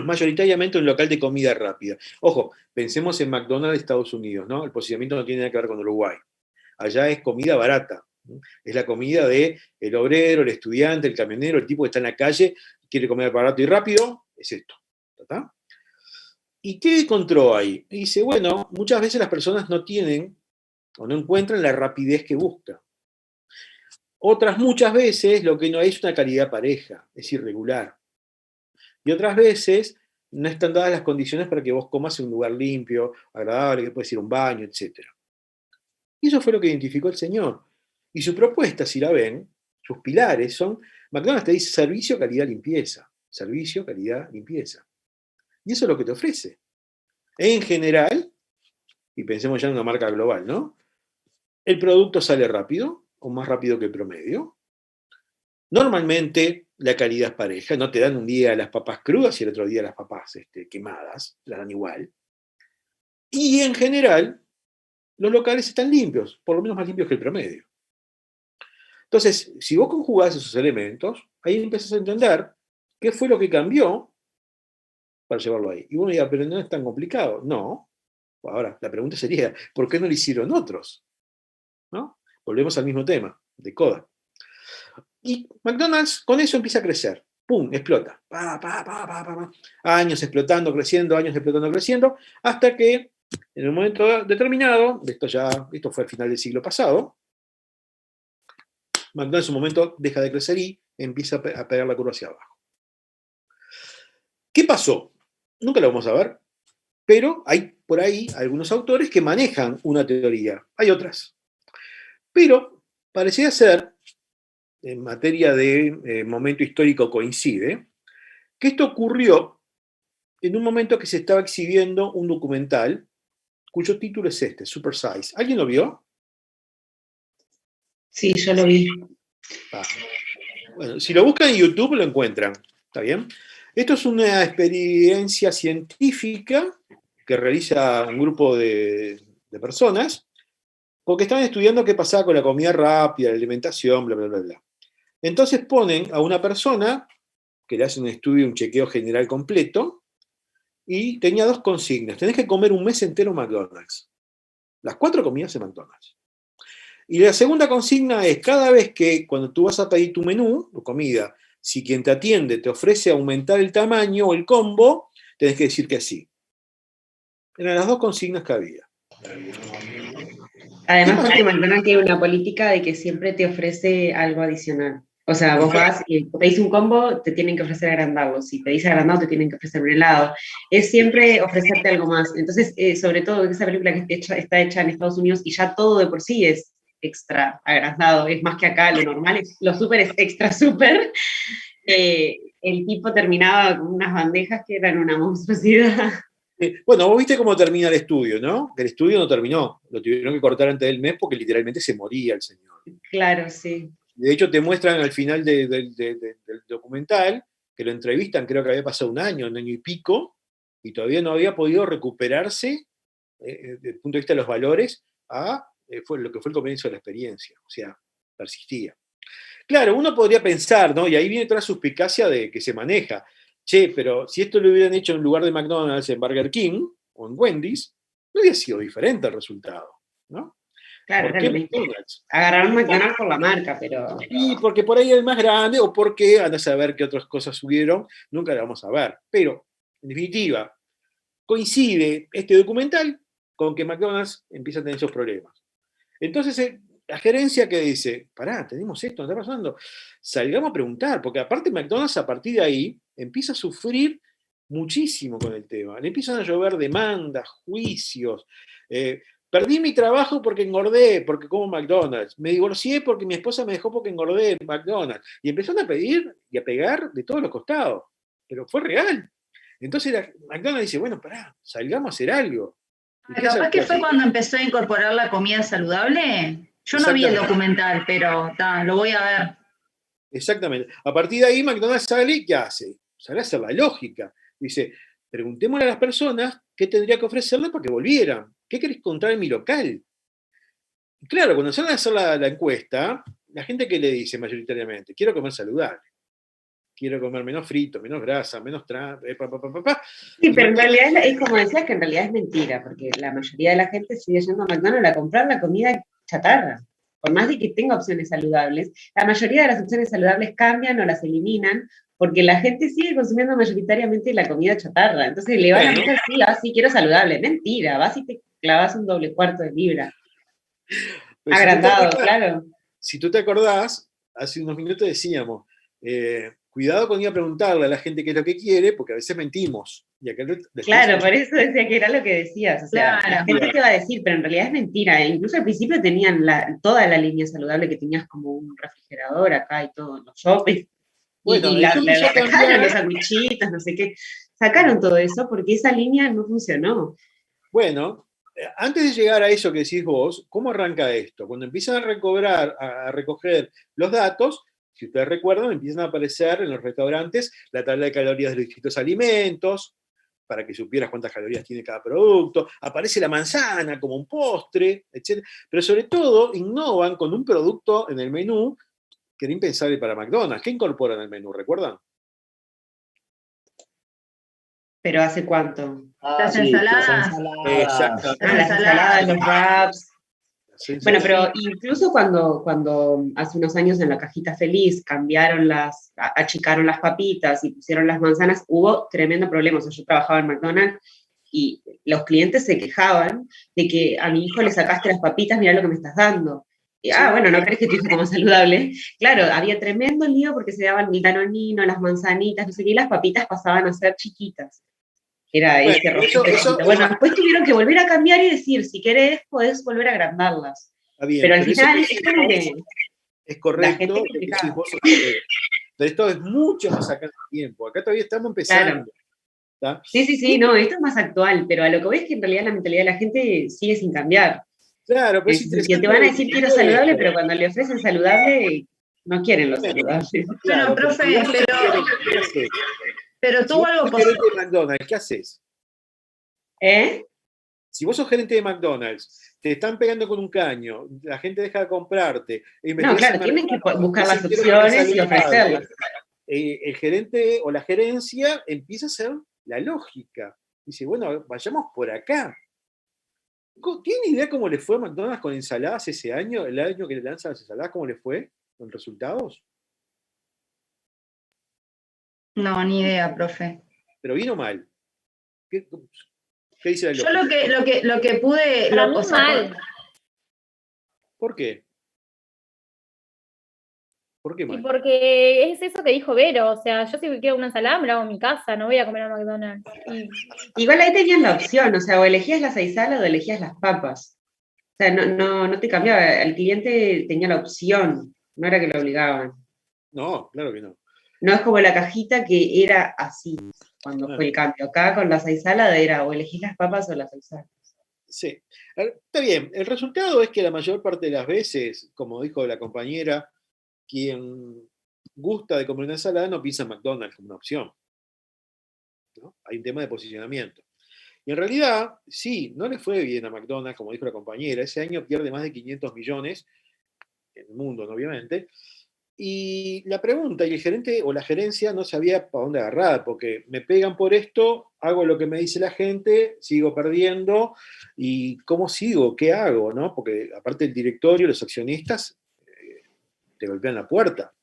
mayoritariamente en un local de comida rápida? Ojo, pensemos en McDonald's de Estados Unidos, ¿no? El posicionamiento no tiene nada que ver con Uruguay. Allá es comida barata. Es la comida del obrero, el estudiante, el camionero, el tipo que está en la calle, quiere comer barato y rápido, es esto. ¿Está? ¿Y qué encontró ahí? Y dice, bueno, muchas veces las personas no tienen o no encuentran la rapidez que buscan. Otras muchas veces lo que no hay es una calidad pareja, es irregular. Y otras veces no están dadas las condiciones para que vos comas en un lugar limpio, agradable, que puedes ir a un baño, etc. Y eso fue lo que identificó el señor. Y su propuesta, si la ven, sus pilares son, McDonald's te dice servicio, calidad, limpieza. Servicio, calidad, limpieza. Y eso es lo que te ofrece. En general, y pensemos ya en una marca global, ¿no? El producto sale rápido, o más rápido que el promedio. Normalmente la calidad es pareja, no te dan un día las papas crudas y el otro día las papas quemadas, las dan igual. Y en general, los locales están limpios, por lo menos más limpios que el promedio. Entonces, si vos conjugás esos elementos, ahí empezás a entender qué fue lo que cambió para llevarlo ahí. Y uno dirá, pero no es tan complicado. No. Ahora, la pregunta sería, ¿por qué no lo hicieron otros? ¿No? Volvemos al mismo tema, de Coda. Y McDonald's con eso empieza a crecer. ¡Pum! Explota. Años explotando, creciendo, hasta que en un momento determinado, esto fue al final del siglo pasado, McDonald's en un momento deja de crecer y empieza a pegar la curva hacia abajo. ¿Qué pasó? Nunca lo vamos a ver, pero hay por ahí algunos autores que manejan una teoría. Hay otras. Pero parecía ser, en materia de momento histórico coincide, que esto ocurrió en un momento que se estaba exhibiendo un documental cuyo título es este, Super Size. ¿Alguien lo vio? Sí, yo lo vi. Bueno, si lo buscan en YouTube lo encuentran, ¿está bien? Esto es una experiencia científica que realiza un grupo de personas porque estaban estudiando qué pasaba con la comida rápida, la alimentación, bla, bla, bla, bla. Entonces ponen a una persona que le hace un estudio, un chequeo general completo, y tenía 2 consignas. Tenés que comer un mes entero McDonald's. Las 4 comidas en McDonald's. Y la segunda consigna es, cada vez que cuando tú vas a pedir tu menú, tu comida, si quien te atiende te ofrece aumentar el tamaño o el combo, tenés que decir que sí. Eran las 2 consignas que había. Además, porque McDonald's tiene una política de que siempre te ofrece algo adicional. O sea, vos vas y pedís un combo, te tienen que ofrecer agrandarlo. Si pedís agrandado, te tienen que ofrecer un helado. Es siempre ofrecerte algo más. Entonces, sobre todo esa película que está hecha en Estados Unidos y ya todo de por sí es extra agrandado. Es más que acá, lo normal, lo súper es extra súper. El tipo terminaba con unas bandejas que eran una monstruosidad. Bueno, vos viste cómo termina el estudio, ¿no? El estudio no terminó. Lo tuvieron que cortar antes del mes porque literalmente se moría el señor. Claro, sí. De hecho, te muestran al final del documental que lo entrevistan, creo que había pasado un año y pico, y todavía no había podido recuperarse desde el punto de vista de los valores fue lo que fue el comienzo de la experiencia. O sea, persistía. Claro, uno podría pensar, ¿no? Y ahí viene toda la suspicacia de que se maneja. Che, pero si esto lo hubieran hecho en lugar de McDonald's, en Burger King o en Wendy's, no hubiera sido diferente el resultado, ¿no? Claro, ¿Por qué McDonald's? Agarraron McDonald's por la marca, pero... Y porque por ahí es el más grande, o porque andas a ver qué otras cosas subieron, nunca la vamos a ver. Pero, en definitiva, coincide este documental con que McDonald's empieza a tener esos problemas. Entonces, la gerencia que dice, pará, tenemos esto, ¿no está pasando? Salgamos a preguntar, porque aparte McDonald's a partir de ahí empieza a sufrir muchísimo con el tema. Le empiezan a llover demandas, juicios. Perdí mi trabajo porque engordé, porque como McDonald's. Me divorcié porque mi esposa me dejó porque engordé en McDonald's. Y empezaron a pedir y a pegar de todos los costados. Pero fue real. Entonces McDonald's dice, bueno, pará, salgamos a hacer algo. Capaz que fue cuando empezó a incorporar la comida saludable. Yo no vi el documental, pero lo voy a ver. Exactamente. A partir de ahí McDonald's sale y ¿qué hace? Sale a hacer la lógica. Dice, preguntémosle a las personas qué tendría que ofrecerles para que volvieran. ¿Qué querés encontrar en mi local? Y claro, cuando salen a hacer la encuesta, la gente que le dice mayoritariamente, quiero comer saludable. Quiero comer menos frito, menos grasa, menos Sí, pero en realidad es como decías, que en realidad es mentira, porque la mayoría de la gente sigue yendo a McDonald's a comprar la comida chatarra. Por más de que tenga opciones saludables, la mayoría de las opciones saludables cambian o las eliminan, porque la gente sigue consumiendo mayoritariamente la comida chatarra. Entonces le van a decir, sí, quiero saludable. Mentira, vas y te clavas un doble cuarto de libra. Pero agrandado, claro. Si tú te acordás, hace unos minutos decíamos, cuidado con ir a preguntarle a la gente qué es lo que quiere, porque a veces mentimos. Y acá claro, por eso decía que era lo que decías. O sea, la gente te va a decir, pero en realidad es mentira. Incluso al principio tenían toda la línea saludable, que tenías como un refrigerador acá y todo, los shoppings. Bueno, y sacaron los sandwichitos, no sé qué. Sacaron todo eso porque esa línea no funcionó. Bueno, antes de llegar a eso que decís vos, ¿cómo arranca esto? Cuando empiezan a recoger los datos, si ustedes recuerdan, empiezan a aparecer en los restaurantes la tabla de calorías de los distintos alimentos, para que supieras cuántas calorías tiene cada producto. Aparece la manzana como un postre, etc. Pero sobre todo, innovan con un producto en el menú que era impensable para McDonald's. ¿Qué incorporan al menú? ¿Recuerdan? ¿Pero hace cuánto? Las ensaladas. Exacto. Las ensaladas, los wraps. Bueno, pero incluso cuando hace unos años en la cajita feliz achicaron las papitas y pusieron las manzanas, hubo tremendo problema. O sea, yo trabajaba en McDonald's y los clientes se quejaban de que a mi hijo le sacaste las papitas, mirá lo que me estás dando. Y, bueno, ¿no crees que tu hijo coma saludable? Claro, había tremendo lío porque se daban el danonino, las manzanitas, no sé qué, y las papitas pasaban a ser chiquitas. Era ese rojito. Bueno, después tuvieron que volver a cambiar y decir, si querés, podés volver a agrandarlas. Bien, pero al final es como que... Es correcto, pero esto es mucho más acá en el tiempo. Acá todavía estamos empezando. Claro. ¿Tá? Sí, no, esto es más actual, pero a lo que voy es que en realidad la mentalidad de la gente sigue sin cambiar. Claro, pero es Que interesante. te van a decir quiero saludable, pero cuando le ofrecen saludable, no quieren lo saludable. Claro, Bueno, profe, pero si tuvo vos algo sos gerente positivo. de McDonald's, ¿qué haces? Si vos sos gerente de McDonald's, te están pegando con un caño, la gente deja de comprarte. No, claro, tienen que buscar las opciones y ofrecerlas. El gerente o la gerencia empieza a hacer la lógica. Dice, bueno, vayamos por acá. ¿Tiene idea cómo le fue a McDonald's con ensaladas ese año? El año que le lanzan las ensaladas, ¿cómo le fue con resultados? No, ni idea, profe. Pero vino mal. ¿Qué dice la Yo lógica? lo que pude... Para mí mal. ¿Por qué? ¿Por qué mal? Y porque es eso que dijo Vero, o sea, yo si quiero una ensalada me la hago en mi casa, no voy a comer a McDonald's. Igual ahí tenías la opción, o sea, o elegías las aisalas o elegías las papas. O sea, no te cambiaba, el cliente tenía la opción, no era que lo obligaban. No, claro que no. No es como la cajita que era así cuando fue el cambio. Acá con las aisalas era o elegís las papas o las aisalas. Sí. Está bien. El resultado es que la mayor parte de las veces, como dijo la compañera, quien gusta de comer una ensalada no piensa en McDonald's como una opción, ¿no? Hay un tema de posicionamiento. Y en realidad, sí, no le fue bien a McDonald's, como dijo la compañera. Ese año pierde más de 500 millones en el mundo, ¿no? Obviamente. Y la pregunta, y el gerente o la gerencia no sabía para dónde agarrar, porque me pegan por esto, hago lo que me dice la gente, sigo perdiendo, y ¿cómo sigo? ¿Qué hago? ¿No? Porque aparte el directorio, los accionistas, te golpean la puerta.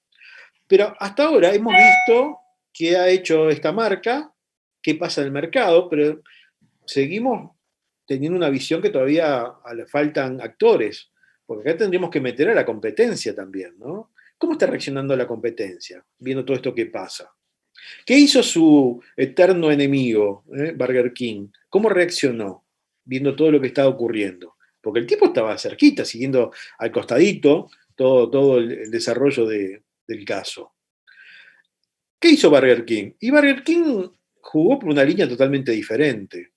Pero hasta ahora hemos visto qué ha hecho esta marca, qué pasa en el mercado, pero seguimos teniendo una visión que todavía le faltan actores, porque acá tendríamos que meter a la competencia también, ¿no? ¿Cómo está reaccionando la competencia, viendo todo esto que pasa? ¿Qué hizo su eterno enemigo, Burger King? ¿Cómo reaccionó, viendo todo lo que estaba ocurriendo? Porque el tipo estaba cerquita, siguiendo al costadito todo el desarrollo del caso. ¿Qué hizo Burger King? Y Burger King jugó por una línea totalmente diferente.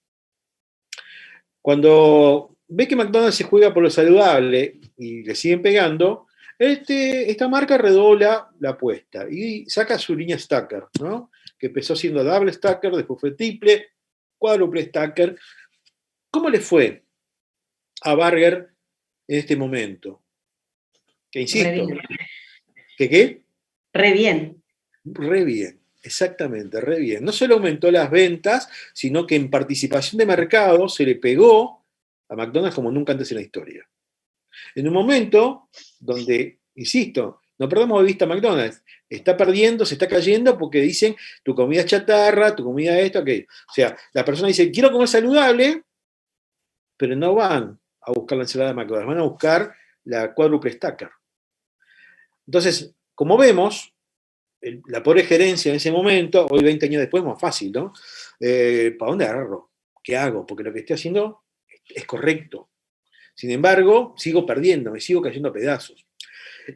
Cuando ve que McDonald's se juega por lo saludable y le siguen pegando, esta marca redobla la apuesta y saca su línea Stacker, ¿no? Que empezó siendo double Stacker, después fue triple, cuádruple Stacker. ¿Cómo le fue a Burger en este momento? Que insisto, ¿qué? Re bien. Re bien, exactamente, re bien. No solo aumentó las ventas, sino que en participación de mercado se le pegó a McDonald's como nunca antes en la historia. En un momento donde, insisto, no perdamos de vista a McDonald's, está perdiendo, se está cayendo porque dicen tu comida es chatarra, tu comida es esto, aquello. O sea, la persona dice, quiero comer saludable, pero no van a buscar la ensalada de McDonald's, van a buscar la cuádruple Stacker. Entonces, como vemos, la pobre gerencia en ese momento, hoy 20 años después, más fácil, ¿no? ¿Para dónde agarro? ¿Qué hago? Porque lo que estoy haciendo es correcto. Sin embargo, sigo perdiendo, me sigo cayendo a pedazos.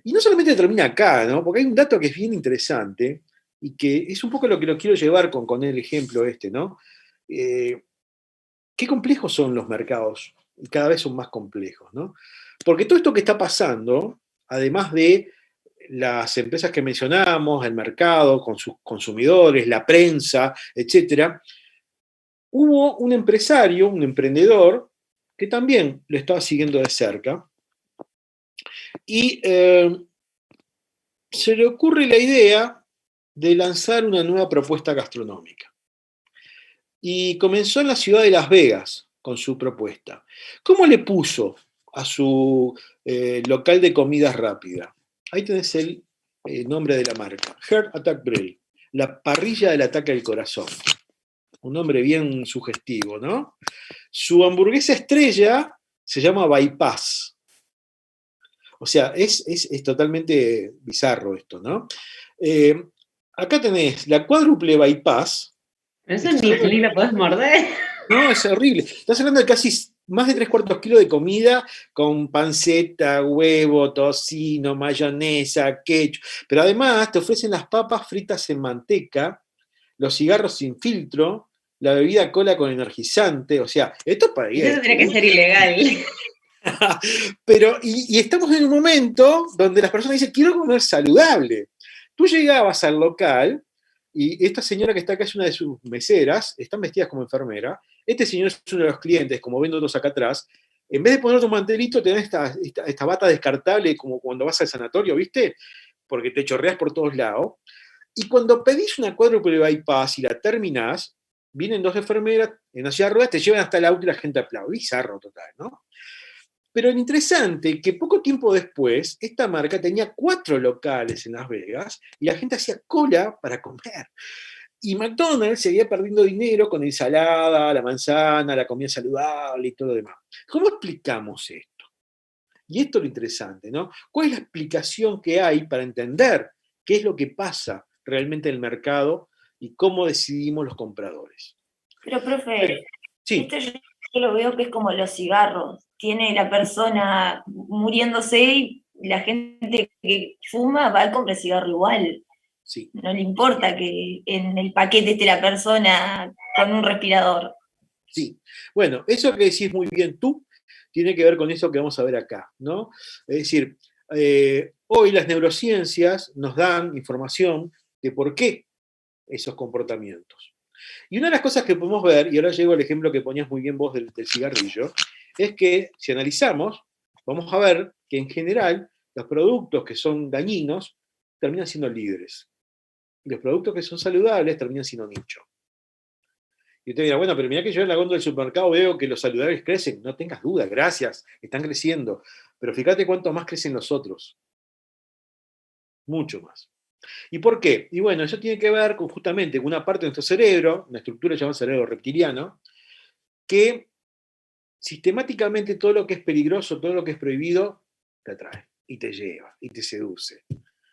Y no solamente termina acá, ¿no? Porque hay un dato que es bien interesante y que es un poco lo que lo quiero llevar con el ejemplo este, ¿no? Qué complejos son los mercados, y cada vez son más complejos, ¿no? Porque todo esto que está pasando, además de las empresas que mencionamos, el mercado con sus consumidores, la prensa, etcétera, hubo un empresario, un emprendedor, que también lo estaba siguiendo de cerca, y se le ocurre la idea de lanzar una nueva propuesta gastronómica. Y comenzó en la ciudad de Las Vegas con su propuesta. ¿Cómo le puso a su local de comida rápida? Ahí tenés el nombre de la marca, Heart Attack Grill, la parrilla del ataque al corazón. Un nombre bien sugestivo, ¿no? Su hamburguesa estrella se llama Bypass. O sea, es totalmente bizarro esto, ¿no? Acá tenés la cuádruple Bypass. Eso ni la podés morder. No, es horrible. Estás hablando de casi más de 3/4 kilos de comida con panceta, huevo, tocino, mayonesa, ketchup. Pero además te ofrecen las papas fritas en manteca, los cigarros sin filtro, la bebida cola con energizante, o sea, esto es para ir. Eso tendría que ser ilegal. Pero, y estamos en un momento donde las personas dicen, quiero comer saludable. Tú llegabas al local, y esta señora que está acá es una de sus meseras, están vestidas como enfermera, este señor es uno de los clientes, como ven otros acá atrás, en vez de ponerte un mantelito, te dan esta bata descartable, como cuando vas al sanatorio, ¿viste? Porque te chorreas por todos lados. Y cuando pedís una cuádruple bypass y la terminás, vienen dos enfermeras en la silla de ruedas, te llevan hasta el auto y la gente aplaude. Bizarro total, ¿no? Pero lo interesante que poco tiempo después, esta marca tenía 4 locales en Las Vegas y la gente hacía cola para comer. Y McDonald's seguía perdiendo dinero con la ensalada, la manzana, la comida saludable y todo lo demás. ¿Cómo explicamos esto? Y esto es lo interesante, ¿no? ¿Cuál es la explicación que hay para entender qué es lo que pasa realmente en el mercado y cómo decidimos los compradores? Pero, profe, sí. Esto yo lo veo que es como los cigarros. Tiene la persona muriéndose y la gente que fuma va a comprar cigarro igual. Sí. No le importa que en el paquete esté la persona con un respirador. Sí. Bueno, eso que decís muy bien tú tiene que ver con eso que vamos a ver acá, ¿no? Es decir, hoy las neurociencias nos dan información de por qué esos comportamientos. Y una de las cosas que podemos ver, y ahora llego al ejemplo que ponías muy bien vos del cigarrillo, es que si analizamos, vamos a ver que en general los productos que son dañinos terminan siendo líderes. Y los productos que son saludables terminan siendo nicho. Y usted dirá, bueno, pero mira que yo en la góndola del supermercado veo que los saludables crecen. No tengas duda, gracias, están creciendo. Pero fíjate cuánto más crecen los otros. Mucho más. ¿Y por qué? Y bueno, eso tiene que ver con justamente una parte de nuestro cerebro, una estructura llamada cerebro reptiliano, que sistemáticamente todo lo que es peligroso, todo lo que es prohibido, te atrae y te lleva y te seduce.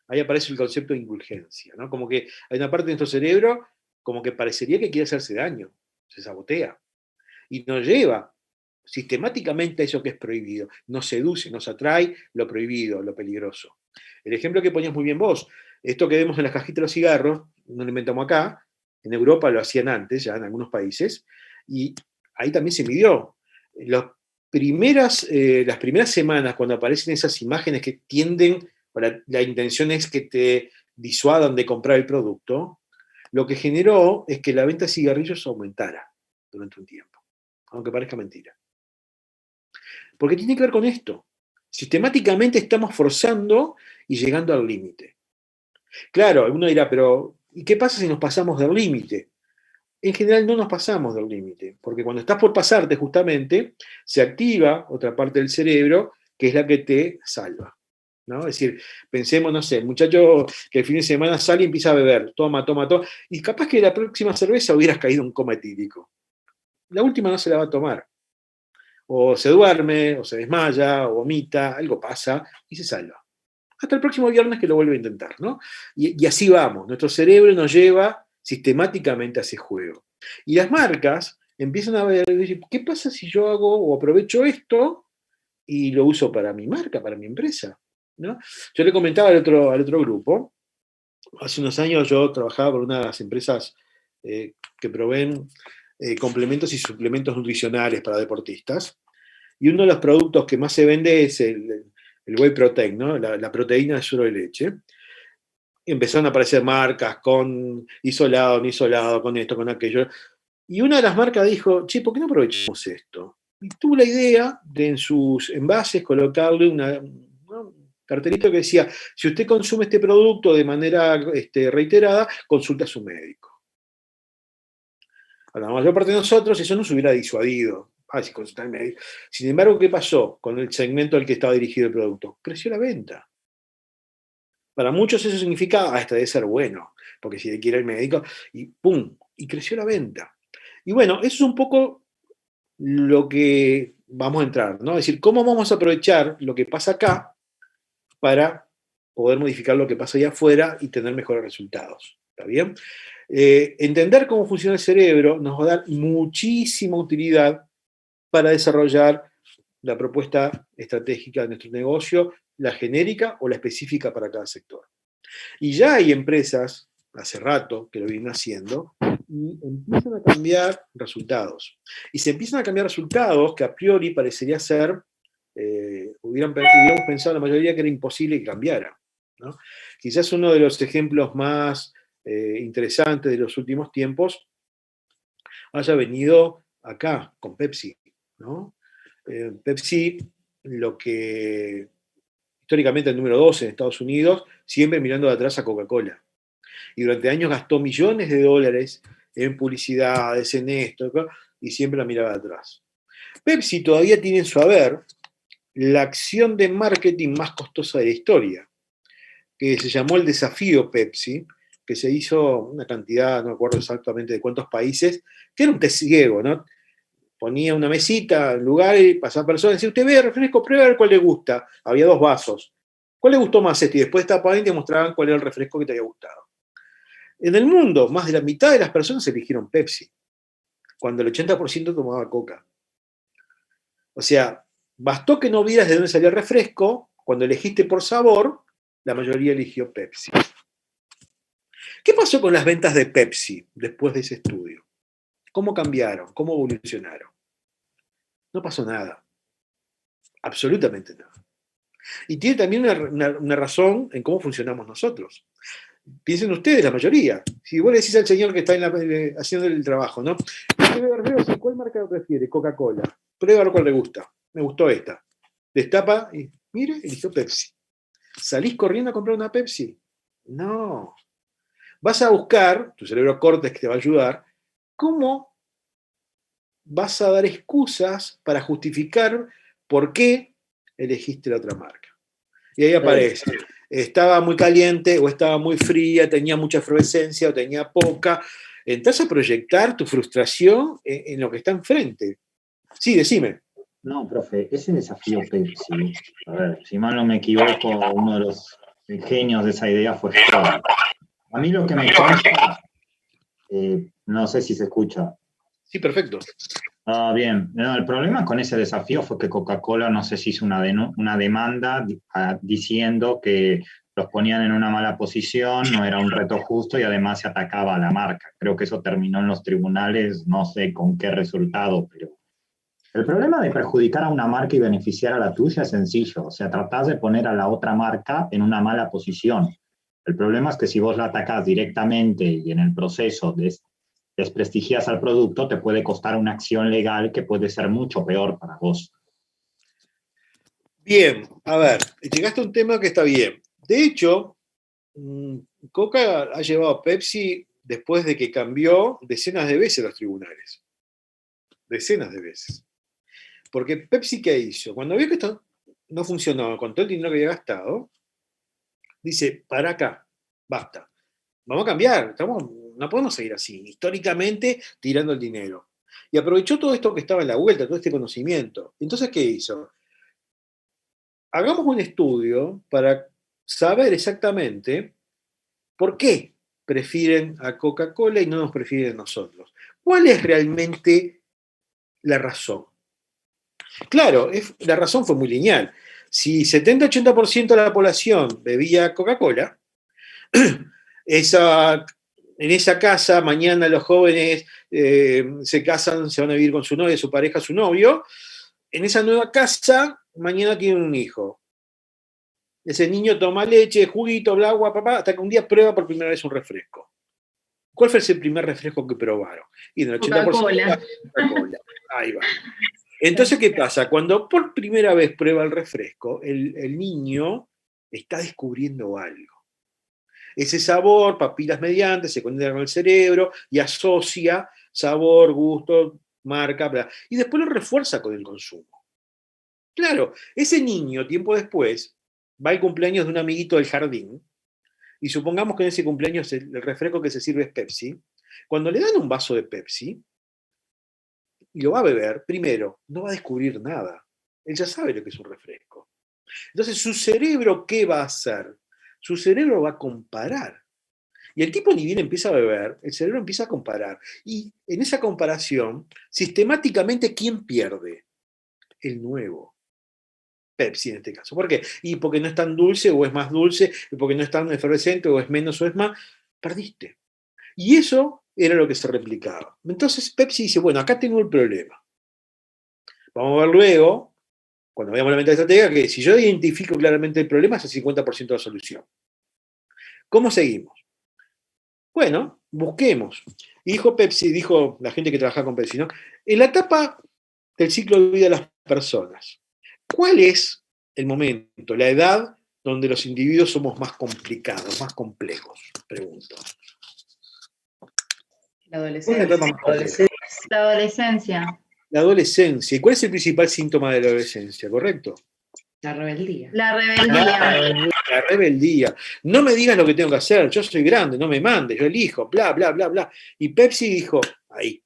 Ahí aparece el concepto de indulgencia, ¿no? Como que hay una parte de nuestro cerebro como que parecería que quiere hacerse daño, se sabotea y nos lleva sistemáticamente a eso que es prohibido, nos seduce, nos atrae lo prohibido, lo peligroso. El ejemplo que ponías muy bien vos, esto que vemos en las cajitas de los cigarros, no lo inventamos acá, en Europa lo hacían antes, ya en algunos países, y ahí también se midió. Las primeras semanas, cuando aparecen esas imágenes que tienden, la intención es que te disuadan de comprar el producto, lo que generó es que la venta de cigarrillos aumentara durante un tiempo, aunque parezca mentira. Porque tiene que ver con esto. Sistemáticamente estamos forzando y llegando al límite. Claro, uno dirá, pero ¿y qué pasa si nos pasamos del límite? En general no nos pasamos del límite, porque cuando estás por pasarte justamente, se activa otra parte del cerebro que es la que te salva, ¿no? Es decir, pensemos, no sé, el muchacho que el fin de semana sale y empieza a beber, toma, y capaz que la próxima cerveza hubieras caído en coma etílico. La última no se la va a tomar. O se duerme, o se desmaya, o vomita, algo pasa y se salva. Hasta el próximo viernes que lo vuelve a intentar, ¿no? Y así vamos, nuestro cerebro nos lleva sistemáticamente a ese juego. Y las marcas empiezan a ver, ¿qué pasa si yo hago o aprovecho esto y lo uso para mi marca, para mi empresa? ¿No? Yo le comentaba al otro grupo, hace unos años yo trabajaba por una de las empresas que proveen complementos y suplementos nutricionales para deportistas, y uno de los productos que más se vende es el whey protein, ¿no? La proteína de suero de leche. Empezaron a aparecer marcas con isolado, no isolado, con esto, con aquello. Y una de las marcas dijo, che, ¿por qué no aprovechamos esto? Y tuvo la idea de en sus envases colocarle un cartelito que decía, si usted consume este producto de manera reiterada, consulta a su médico. A la mayor parte de nosotros eso nos hubiera disuadido. Si consultar al médico. Sin embargo, ¿qué pasó con el segmento al que estaba dirigido el producto? Creció la venta. Para muchos eso significa, este debe ser bueno, porque si le quiere el médico, y ¡pum! Y creció la venta. Y bueno, eso es un poco lo que vamos a entrar, ¿no? Es decir, ¿cómo vamos a aprovechar lo que pasa acá para poder modificar lo que pasa allá afuera y tener mejores resultados? ¿Está bien? Entender cómo funciona el cerebro nos va a dar muchísima utilidad para desarrollar la propuesta estratégica de nuestro negocio, la genérica o la específica para cada sector. Y ya hay empresas, hace rato, que lo vienen haciendo, y empiezan a cambiar resultados. Y se empiezan a cambiar resultados que a priori parecería ser, hubiéramos pensado la mayoría que era imposible que cambiara, ¿no? Quizás uno de los ejemplos más interesantes de los últimos tiempos haya venido acá, con Pepsi, ¿no? Pepsi, lo que históricamente el número 2 en Estados Unidos, siempre mirando de atrás a Coca-Cola. Y durante años gastó millones de dólares en publicidades, en esto, y siempre la miraba de atrás. Pepsi todavía tiene en su haber la acción de marketing más costosa de la historia, que se llamó el Desafío Pepsi, que se hizo una cantidad, no me acuerdo exactamente de cuántos países, que era un test ciego, ¿no? Ponía una mesita en lugar y pasaban personas y decía, usted ve el refresco, prueba a ver cuál le gusta. Había 2 vasos. ¿Cuál le gustó más este? Y después tapaban y te mostraban cuál era el refresco que te había gustado. En el mundo, más de la mitad de las personas eligieron Pepsi, cuando el 80% tomaba Coca. O sea, bastó que no vieras de dónde salía el refresco, cuando elegiste por sabor, la mayoría eligió Pepsi. ¿Qué pasó con las ventas de Pepsi después de ese estudio? ¿Cómo cambiaron? ¿Cómo evolucionaron? No pasó nada. Absolutamente nada. Y tiene también una razón en cómo funcionamos nosotros. Piensen ustedes, la mayoría. Si vos le decís al señor que está haciendo el trabajo, ¿no? ¿Cuál marca prefiere? Coca-Cola. Prueba a ver cuál le gusta. Me gustó esta. Destapa y, mire, eligió Pepsi. ¿Salís corriendo a comprar una Pepsi? No. Vas a buscar, tu cerebro córtex que te va a ayudar, cómo vas a dar excusas para justificar por qué elegiste la otra marca. Y ahí aparece, estaba muy caliente, o estaba muy fría, tenía mucha efervescencia, o tenía poca. Entras a proyectar tu frustración en lo que está enfrente. Sí, decime. No, profe, ese Desafío Pepsi, a ver, si mal no me equivoco, uno de los genios de esa idea fue Skoda. A mí lo que me consta, no sé si se escucha. Sí, perfecto. Bien. No, el problema con ese desafío fue que Coca-Cola, no sé si hizo una demanda diciendo que los ponían en una mala posición, no era un reto justo y además se atacaba a la marca. Creo que eso terminó en los tribunales, no sé con qué resultado, pero el problema de perjudicar a una marca y beneficiar a la tuya es sencillo. O sea, tratás de poner a la otra marca en una mala posición. El problema es que si vos la atacás directamente y en el proceso desprestigias al producto, te puede costar una acción legal que puede ser mucho peor para vos. Bien, a ver, llegaste a un tema que está bien. De hecho, Coca ha llevado a Pepsi después de que cambió decenas de veces los tribunales. Decenas de veces. Porque Pepsi, ¿qué hizo? Cuando vio que esto no funcionaba con todo el dinero que había gastado, dice, para acá, basta. Vamos a cambiar, no podemos seguir así, históricamente tirando el dinero. Y aprovechó todo esto que estaba en la vuelta, todo este conocimiento. Entonces, ¿qué hizo? Hagamos un estudio para saber exactamente por qué prefieren a Coca-Cola y no nos prefieren a nosotros. ¿Cuál es realmente la razón? Claro, la razón fue muy lineal. Si 70-80% de la población bebía Coca-Cola, en esa casa mañana los jóvenes se casan, se van a vivir con su novia, su pareja, su novio. En esa nueva casa, mañana tienen un hijo. Ese niño toma leche, juguito, agua, papá, hasta que un día prueba por primera vez un refresco. ¿Cuál fue ese primer refresco que probaron? Y en el 80% Coca-Cola. Ahí va. Entonces, ¿qué pasa? Cuando por primera vez prueba el refresco, el niño está descubriendo algo. Ese sabor, papilas mediante, se conecta con el cerebro y asocia sabor, gusto, marca, bla. Y después lo refuerza con el consumo. Claro, ese niño, tiempo después, va al cumpleaños de un amiguito del jardín, y supongamos que en ese cumpleaños el refresco que se sirve es Pepsi. Cuando le dan un vaso de Pepsi, y lo va a beber, primero, no va a descubrir nada. Él ya sabe lo que es un refresco. Entonces, ¿su cerebro qué va a hacer? Su cerebro va a comparar. Y el tipo ni bien empieza a beber, el cerebro empieza a comparar. Y en esa comparación, sistemáticamente, ¿quién pierde? El nuevo. Pepsi en este caso. ¿Por qué? Y porque no es tan dulce o es más dulce, y porque no es tan efervescente o es menos o es más, perdiste. Y eso era lo que se replicaba. Entonces Pepsi dice, bueno, acá tengo el problema. Vamos a ver luego, cuando veamos la mentalidad estratégica, que si yo identifico claramente el problema, es el 50% de la solución. ¿Cómo seguimos? Bueno, busquemos. Y dijo Pepsi, dijo la gente que trabaja con Pepsi, ¿no? En la etapa del ciclo de vida de las personas, ¿cuál es el momento, la edad donde los individuos somos más complicados, más complejos? Pregunto. La adolescencia. La adolescencia. La adolescencia. ¿Y cuál es el principal síntoma de la adolescencia? ¿Correcto? La rebeldía. La rebeldía. La rebeldía. No me digas lo que tengo que hacer, yo soy grande, no me mandes, yo elijo, bla, bla, bla, bla. Y Pepsi dijo, ahí.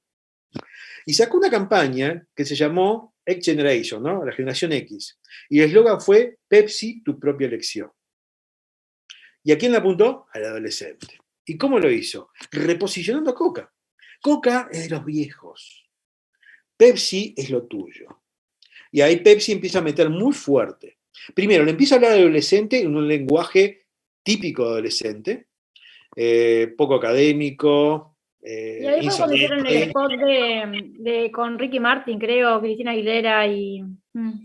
Y sacó una campaña que se llamó X Generation, ¿no? La generación X. Y el eslogan fue Pepsi, tu propia elección. ¿Y a quién la apuntó? Al adolescente. ¿Y cómo lo hizo? Reposicionando a Coca. Coca es de los viejos. Pepsi es lo tuyo. Y ahí Pepsi empieza a meter muy fuerte. Primero, le empieza a hablar al adolescente en un lenguaje típico de adolescente, poco académico. Y ahí fue cuando hicieron el spot con Ricky Martin, creo, Cristina Aguilera y...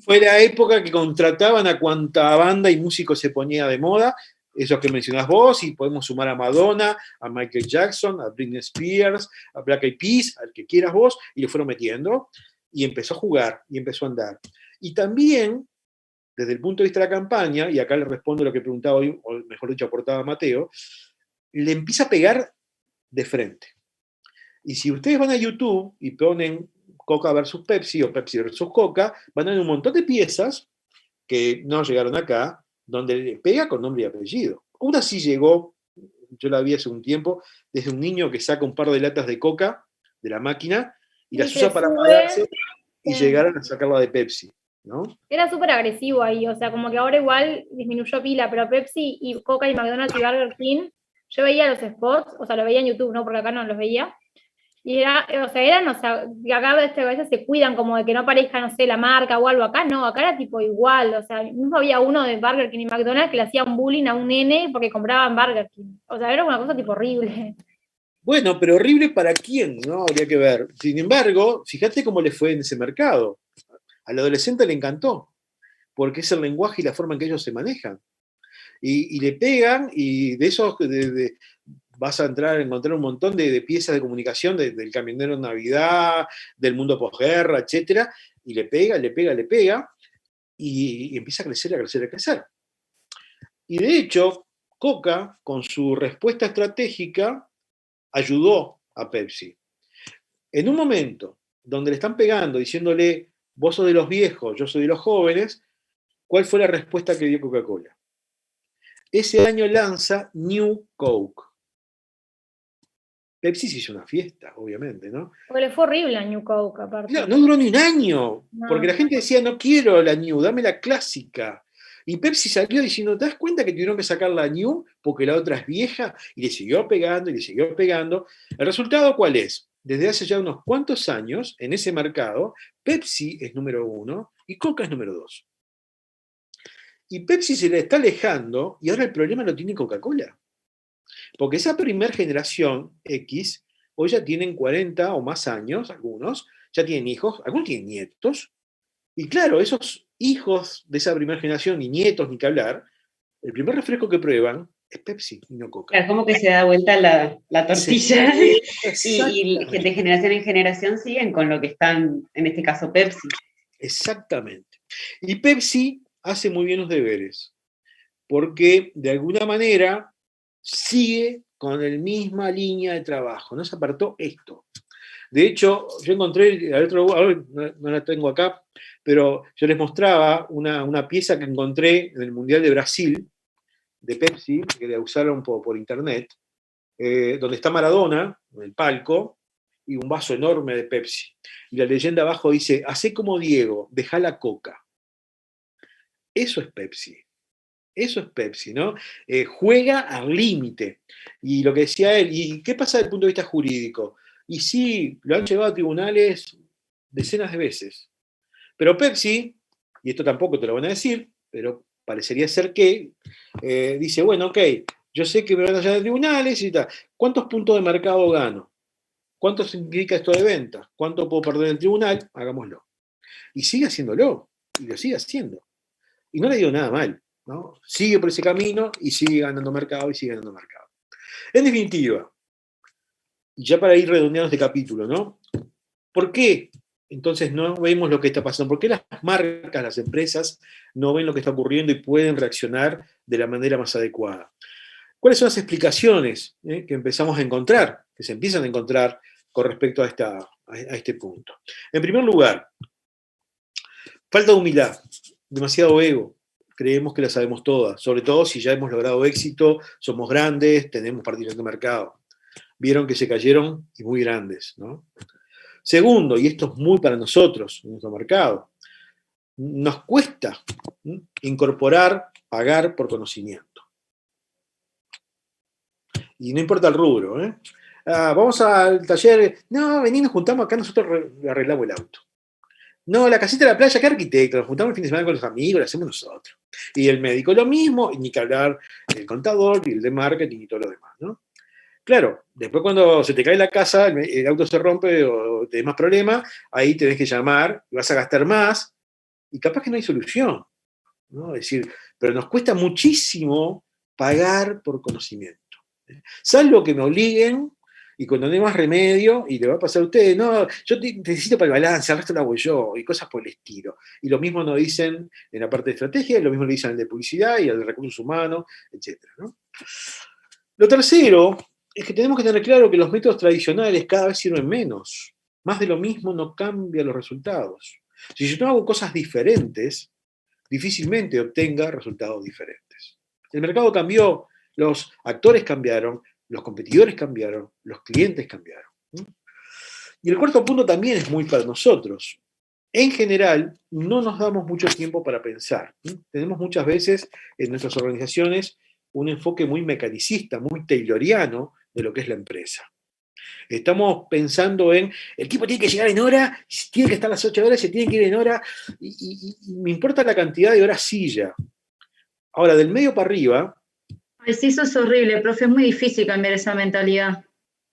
Fue la época que contrataban a cuanta banda y músico se ponía de moda, esos que mencionás vos, y podemos sumar a Madonna, a Michael Jackson, a Britney Spears, a Black Eyed Peas, al que quieras vos, y lo fueron metiendo, y empezó a jugar, y empezó a andar. Y también, desde el punto de vista de la campaña, y acá le respondo lo que preguntaba hoy, o mejor dicho, aportaba Mateo, le empieza a pegar de frente. Y si ustedes van a YouTube y ponen Coca versus Pepsi o Pepsi versus Coca, van a ver un montón de piezas que no llegaron acá, donde le pega con nombre y apellido. Una sí llegó, yo la vi hace un tiempo, desde un niño que saca un par de latas de Coca de la máquina y las usa para apagarse y llegaron a sacarla de Pepsi, ¿no? Era súper agresivo ahí, o sea, como que ahora igual disminuyó pila, pero Pepsi y Coca y McDonald's y Burger King, yo veía los spots, o sea, lo veía en YouTube, ¿no? Porque acá no los veía. Y era, o sea, acá a veces se cuidan como de que no aparezca, no sé, la marca o algo. Acá no, acá era tipo igual, o sea, mismo había uno de Burger King y McDonald's que le hacían bullying a un nene porque compraban Burger King. O sea, era una cosa tipo horrible. Bueno, pero horrible para quién, ¿no? Habría que ver. Sin embargo, fíjate cómo le fue en ese mercado. Al adolescente le encantó, porque es el lenguaje y la forma en que ellos se manejan. Y le pegan, y de esos... vas a encontrar un montón de piezas de comunicación del camionero en Navidad, del mundo posguerra, etcétera, y le pega, y empieza a crecer, a crecer, a crecer. Y de hecho, Coca, con su respuesta estratégica, ayudó a Pepsi. En un momento donde le están pegando, diciéndole, vos sos de los viejos, yo soy de los jóvenes, ¿cuál fue la respuesta que dio Coca-Cola? Ese año lanza New Coke. Pepsi se hizo una fiesta, obviamente, ¿no? Porque le fue horrible a New Coke, aparte. No duró ni un año, porque la gente decía, no quiero la New, dame la clásica. Y Pepsi salió diciendo, ¿te das cuenta que tuvieron que sacar la New porque la otra es vieja? Y le siguió pegando, y le siguió pegando. ¿El resultado cuál es? Desde hace ya unos cuantos años, en ese mercado, Pepsi es número 1 y Coca es número 2. Y Pepsi se le está alejando, y ahora el problema lo tiene Coca-Cola. Porque esa primera generación X, hoy ya tienen 40 o más años, algunos, ya tienen hijos, algunos tienen nietos, y claro, esos hijos de esa primera generación, ni nietos ni que hablar, el primer refresco que prueban es Pepsi y no Coca. Claro, como que se da vuelta la tortilla, y de generación en generación siguen con lo que están, en este caso Pepsi. Exactamente. Y Pepsi hace muy bien los deberes, porque de alguna manera sigue con la misma línea de trabajo, no se apartó esto. De hecho, yo encontré, no la tengo acá, pero yo les mostraba una pieza que encontré en el Mundial de Brasil, de Pepsi, que la usaron por internet, donde está Maradona, en el palco, y un vaso enorme de Pepsi. Y la leyenda abajo dice, hacé como Diego, dejá la coca. Eso es Pepsi. Eso es Pepsi, ¿no? Juega al límite. Y lo que decía él, ¿y qué pasa desde el punto de vista jurídico? Y sí, lo han llevado a tribunales decenas de veces. Pero Pepsi, y esto tampoco te lo van a decir, pero parecería ser que, dice, bueno, ok, yo sé que me van a llevar a tribunales y tal. ¿Cuántos puntos de mercado gano? ¿Cuánto significa esto de venta? ¿Cuánto puedo perder en el tribunal? Hagámoslo. Y sigue haciéndolo, y lo sigue haciendo. Y no le digo nada mal, ¿no? Sigue por ese camino y sigue ganando mercado y sigue ganando mercado. En definitiva, y ya para ir redondeando este capítulo, ¿no? ¿Por qué entonces no vemos lo que está pasando? ¿Por qué las marcas, las empresas, no ven lo que está ocurriendo y pueden reaccionar de la manera más adecuada? ¿Cuáles son las explicaciones que empezamos a encontrar, que se empiezan a encontrar con respecto a este punto? En primer lugar, falta de humildad, demasiado ego. Creemos que la sabemos todas, sobre todo si ya hemos logrado éxito, somos grandes, tenemos participación de mercado. Vieron que se cayeron y muy grandes, ¿no? Segundo, y esto es muy para nosotros, en nuestro mercado, nos cuesta incorporar, pagar por conocimiento. Y no importa el rubro, ¿eh? Vamos al taller, no, vení, nos juntamos acá, nosotros arreglamos el auto. No, la casita de la playa, ¿qué arquitecto? Nos juntamos el fin de semana con los amigos, lo hacemos nosotros. Y el médico lo mismo, y ni que hablar el contador, y el de marketing y todo lo demás, ¿no? Claro, después cuando se te cae la casa, el auto se rompe o tenés más problemas, ahí tenés que llamar, vas a gastar más, y capaz que no hay solución, ¿no? Es decir, pero nos cuesta muchísimo pagar por conocimiento. Salvo que me obliguen, y cuando no hay más remedio, y le va a pasar a ustedes, no, yo te necesito para el balance, al resto lo hago yo, y cosas por el estilo. Y lo mismo nos dicen en la parte de estrategia, y lo mismo le dicen al de publicidad y al de recursos humanos, etc., ¿no? Lo tercero es que tenemos que tener claro que los métodos tradicionales cada vez sirven menos. Más de lo mismo no cambia los resultados. Si yo no hago cosas diferentes, difícilmente obtenga resultados diferentes. El mercado cambió, los actores cambiaron, los competidores cambiaron, los clientes cambiaron. Y el cuarto punto también es muy para nosotros. En general, no nos damos mucho tiempo para pensar. Tenemos muchas veces en nuestras organizaciones un enfoque muy mecanicista, muy tayloriano de lo que es la empresa. Estamos pensando en, el tipo tiene que llegar en hora, tiene que estar a las 8 horas, se tiene que ir en hora, y me importa la cantidad de horas silla. Ahora, del medio para arriba... Ay, sí, eso es horrible, profe, es muy difícil cambiar esa mentalidad.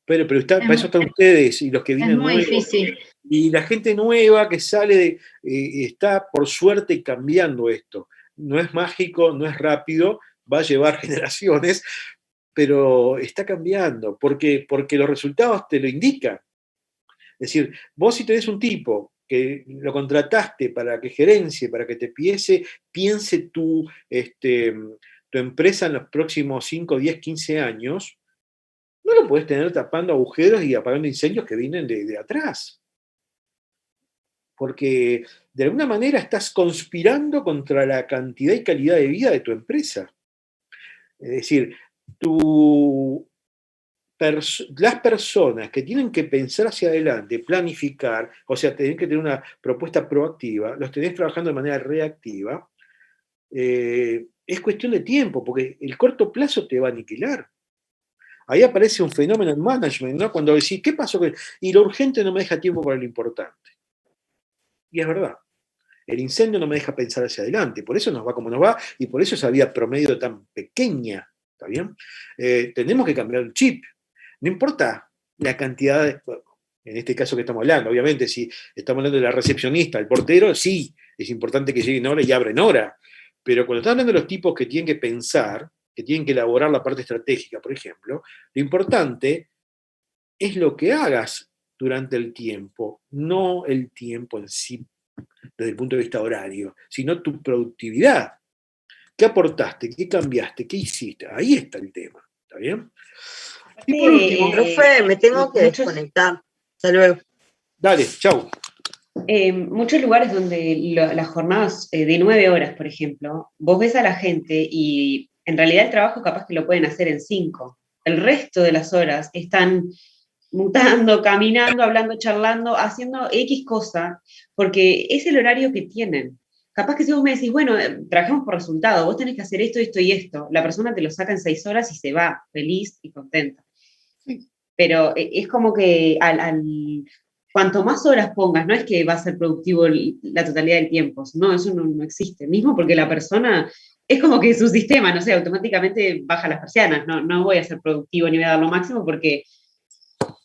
Pero para eso están ustedes y los que vienen nuevos. Es muy difícil. Y la gente nueva que sale, está por suerte cambiando esto. No es mágico, no es rápido, va a llevar generaciones, pero está cambiando, porque los resultados te lo indican. Es decir, vos si tenés un tipo que lo contrataste para que gerencie, para que te piense tu empresa en los próximos 5, 10, 15 años, no lo podés tener tapando agujeros y apagando incendios que vienen de atrás. Porque de alguna manera estás conspirando contra la cantidad y calidad de vida de tu empresa. Es decir, las personas que tienen que pensar hacia adelante, planificar, o sea, tienen que tener una propuesta proactiva, los tenés trabajando de manera reactiva, es cuestión de tiempo, porque el corto plazo te va a aniquilar. Ahí aparece un fenómeno en management, ¿no? Cuando decís, ¿qué pasó? Y lo urgente no me deja tiempo para lo importante. Y es verdad. El incendio no me deja pensar hacia adelante, por eso nos va como nos va, y por eso esa vida promedio tan pequeña, ¿está bien? Tenemos que cambiar el chip. No importa la cantidad en este caso que estamos hablando, obviamente, si estamos hablando de la recepcionista, el portero, sí, es importante que lleguen en hora y abren hora, pero cuando estamos hablando de los tipos que tienen que pensar, que tienen que elaborar la parte estratégica, por ejemplo, lo importante es lo que hagas durante el tiempo, no el tiempo en sí, desde el punto de vista horario, sino tu productividad. ¿Qué aportaste? ¿Qué cambiaste? ¿Qué hiciste? Ahí está el tema, ¿está bien? Y por último, profe, me tengo que desconectar. Hasta luego. Dale, chau. Muchos lugares donde las jornadas de 9 horas, por ejemplo, vos ves a la gente y en realidad el trabajo capaz que lo pueden hacer en 5. El resto de las horas están mutando, caminando, hablando, charlando, haciendo X cosa, porque es el horario que tienen. Capaz que si vos me decís, bueno, trabajamos por resultado, vos tenés que hacer esto, esto y esto, la persona te lo saca en 6 horas y se va feliz y contenta. Sí. Pero es como que cuanto más horas pongas, no es que va a ser productivo la totalidad del tiempo, no, eso no existe, mismo porque la persona... Es como que su sistema, no sé, automáticamente baja las persianas, no voy a ser productivo ni voy a dar lo máximo porque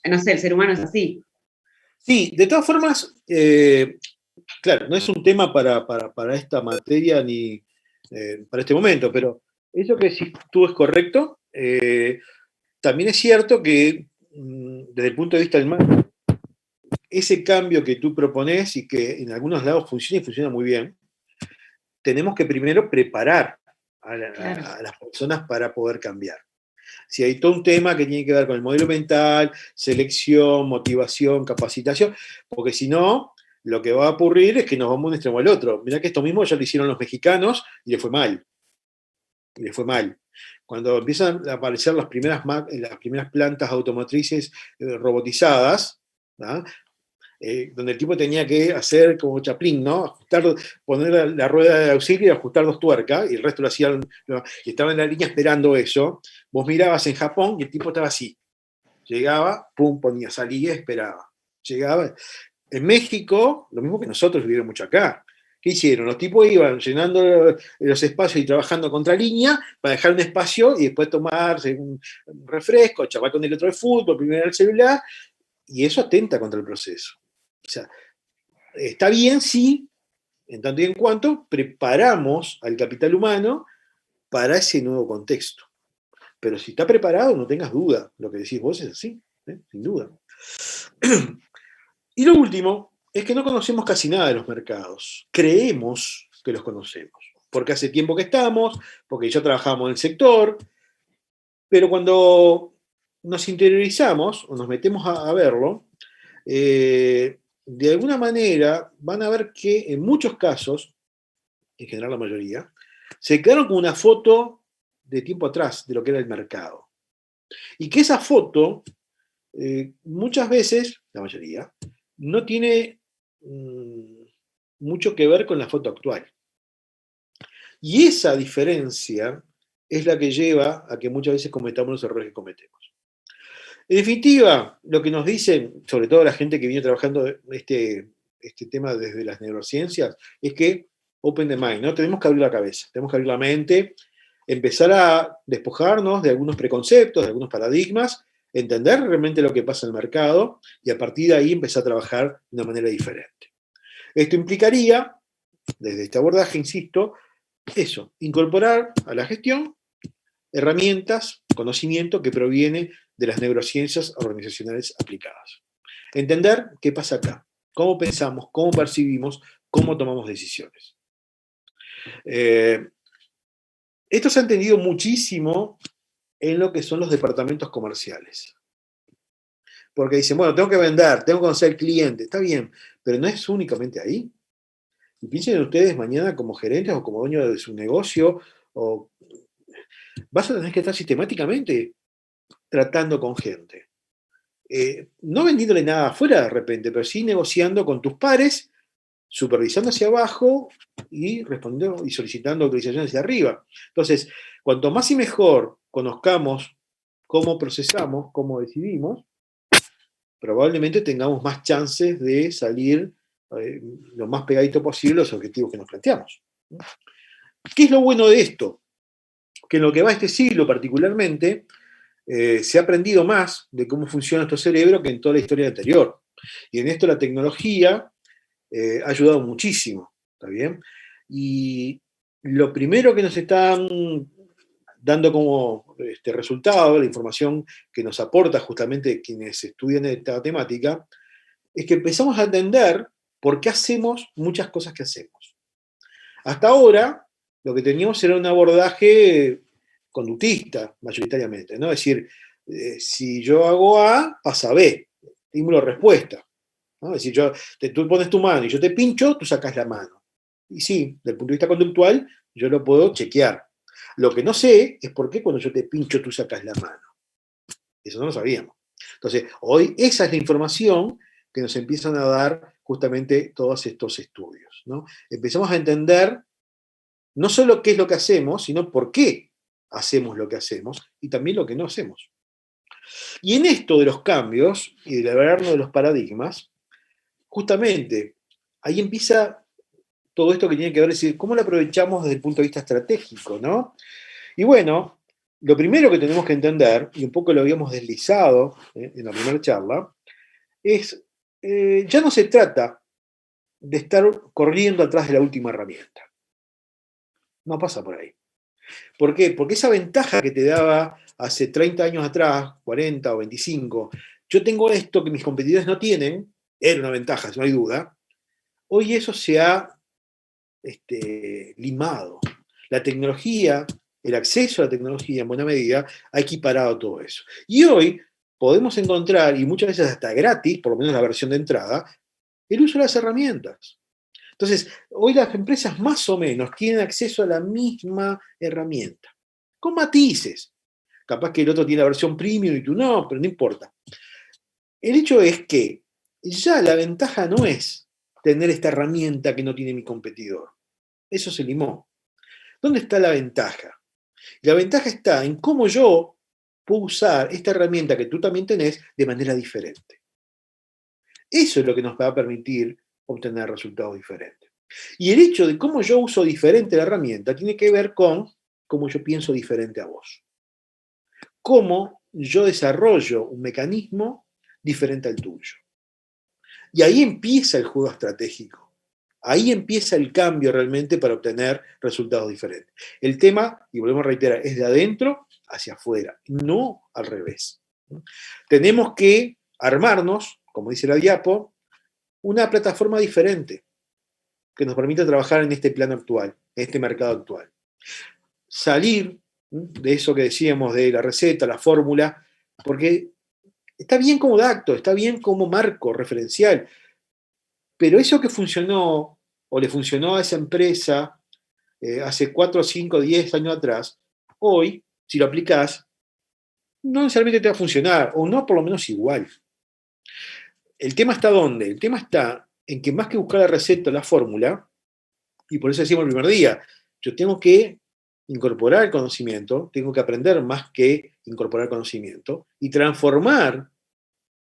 no sé, el ser humano es así. Sí, de todas formas, claro, no es un tema para esta materia ni para este momento, pero eso que decís tú es correcto. También es cierto que desde el punto de vista del mar, ese cambio que tú propones y que en algunos lados funciona y funciona muy bien, tenemos que primero preparar a las personas para poder cambiar. Si hay todo un tema que tiene que ver con el modelo mental, selección, motivación, capacitación, porque si no, lo que va a ocurrir es que nos vamos de un extremo al otro. Mirá que esto mismo ya lo hicieron los mexicanos y les fue mal. Y les fue mal. Cuando empiezan a aparecer las primeras plantas automotrices robotizadas, ¿no? Donde el tipo tenía que hacer como Chaplin, ¿no? Ajustar, poner la rueda de auxilio y ajustar 2 tuercas, y el resto lo hacían, y estaba en la línea esperando eso. Vos mirabas en Japón y el tipo estaba así. Llegaba, pum, ponía, salía, esperaba. Llegaba. En México, lo mismo que nosotros vivimos mucho acá. ¿Qué hicieron? Los tipos iban llenando los espacios y trabajando contra línea para dejar un espacio y después tomarse un refresco, charlar con el otro de fútbol, primero el celular, y eso atenta contra el proceso. O sea, está bien si, en tanto y en cuanto, preparamos al capital humano para ese nuevo contexto. Pero si está preparado, no tengas duda. Lo que decís vos es así, sin duda. Y lo último es que no conocemos casi nada de los mercados. Creemos que los conocemos. Porque hace tiempo que estamos, porque ya trabajamos en el sector, pero cuando nos interiorizamos o nos metemos a verlo, de alguna manera van a ver que en muchos casos, en general la mayoría, se quedaron con una foto de tiempo atrás de lo que era el mercado. Y que esa foto, muchas veces, la mayoría, no tiene mucho que ver con la foto actual. Y esa diferencia es la que lleva a que muchas veces cometamos los errores que cometemos. En definitiva, lo que nos dicen, sobre todo la gente que viene trabajando este tema desde las neurociencias, es que open the mind, ¿no? Tenemos que abrir la cabeza, tenemos que abrir la mente, empezar a despojarnos de algunos preconceptos, de algunos paradigmas, entender realmente lo que pasa en el mercado y a partir de ahí empezar a trabajar de una manera diferente. Esto implicaría, desde este abordaje, insisto, eso, incorporar a la gestión herramientas, conocimiento que proviene de las neurociencias organizacionales aplicadas. Entender qué pasa acá, cómo pensamos, cómo percibimos, cómo tomamos decisiones. Esto se ha entendido muchísimo en lo que son los departamentos comerciales. Porque dicen, bueno, tengo que vender, tengo que conocer al cliente, está bien, pero no es únicamente ahí. Y piensen ustedes mañana como gerentes o como dueño de su negocio, o vas a tener que estar sistemáticamente tratando con gente. No vendiéndole nada afuera de repente, pero sí negociando con tus pares, supervisando hacia abajo y respondiendo y solicitando autorizaciones hacia arriba. Entonces, cuanto más y mejor conozcamos cómo procesamos, cómo decidimos, probablemente tengamos más chances de salir lo más pegadito posible a los objetivos que nos planteamos. ¿Qué es lo bueno de esto? Que en lo que va este siglo particularmente, se ha aprendido más de cómo funciona nuestro cerebro que en toda la historia anterior. Y en esto la tecnología ha ayudado muchísimo, ¿está bien? Y lo primero que nos están dando como resultado, la información que nos aporta justamente quienes estudian esta temática, es que empezamos a entender por qué hacemos muchas cosas que hacemos. Hasta ahora, lo que teníamos era un abordaje conductista, mayoritariamente, ¿no? Es decir, si yo hago A, pasa B, estímulo-respuesta, ¿no? Es decir, tú pones tu mano y yo te pincho, tú sacas la mano. Y sí, desde el punto de vista conductual, yo lo puedo chequear. Lo que no sé es por qué cuando yo te pincho, tú sacas la mano. Eso no lo sabíamos. Entonces, hoy esa es la información que nos empiezan a dar justamente todos estos estudios, ¿no? Empezamos a entender no solo qué es lo que hacemos, sino por qué hacemos lo que hacemos y también lo que no hacemos. Y en esto de los cambios y del averno de los paradigmas, justamente ahí empieza todo esto que tiene que ver, es decir, cómo lo aprovechamos desde el punto de vista estratégico, ¿no? Y bueno, lo primero que tenemos que entender, y un poco lo habíamos deslizado en la primera charla, es, ya no se trata de estar corriendo atrás de la última herramienta. No pasa por ahí. ¿Por qué? Porque esa ventaja que te daba hace 30 años atrás, 40 o 25, yo tengo esto que mis competidores no tienen, era una ventaja, no hay duda, hoy eso se ha limado. La tecnología, el acceso a la tecnología en buena medida ha equiparado todo eso. Y hoy podemos encontrar, y muchas veces hasta gratis, por lo menos la versión de entrada, el uso de las herramientas. Entonces, hoy las empresas más o menos tienen acceso a la misma herramienta, con matices. Capaz que el otro tiene la versión premium y tú no, pero no importa. El hecho es que ya la ventaja no es tener esta herramienta que no tiene mi competidor. Eso se limó. ¿Dónde está la ventaja? La ventaja está en cómo yo puedo usar esta herramienta que tú también tenés de manera diferente. Eso es lo que nos va a permitir obtener resultados diferentes. Y el hecho de cómo yo uso diferente la herramienta tiene que ver con cómo yo pienso diferente a vos. Cómo yo desarrollo un mecanismo diferente al tuyo. Y ahí empieza el juego estratégico. Ahí empieza el cambio realmente para obtener resultados diferentes. El tema, y volvemos a reiterar, es de adentro hacia afuera, no al revés. Tenemos que armarnos, como dice la diapo, una plataforma diferente que nos permita trabajar en este plano actual, en este mercado actual. Salir de eso que decíamos de la receta, la fórmula, porque está bien como dato, está bien como marco referencial, pero eso que funcionó o le funcionó a esa empresa hace 4, 5, 10 años atrás, hoy, si lo aplicás, no necesariamente te va a funcionar, o no por lo menos igual. El tema está ¿dónde? El tema está en que más que buscar la receta o la fórmula, y por eso decíamos el primer día, yo tengo que incorporar el conocimiento, tengo que aprender más que incorporar conocimiento, y transformar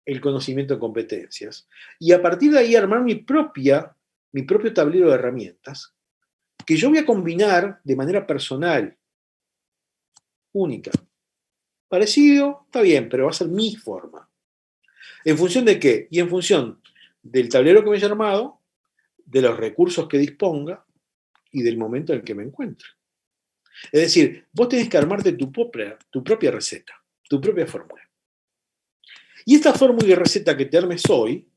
el conocimiento en competencias. Y a partir de ahí armar mi propio tablero de herramientas, que yo voy a combinar de manera personal, única. Parecido, está bien, pero va a ser mi forma. ¿En función de qué? Y en función del tablero que me haya armado, de los recursos que disponga y del momento en el que me encuentre. Es decir, vos tenés que armarte tu propia receta, tu propia fórmula. Y esta fórmula y receta que te armes hoy,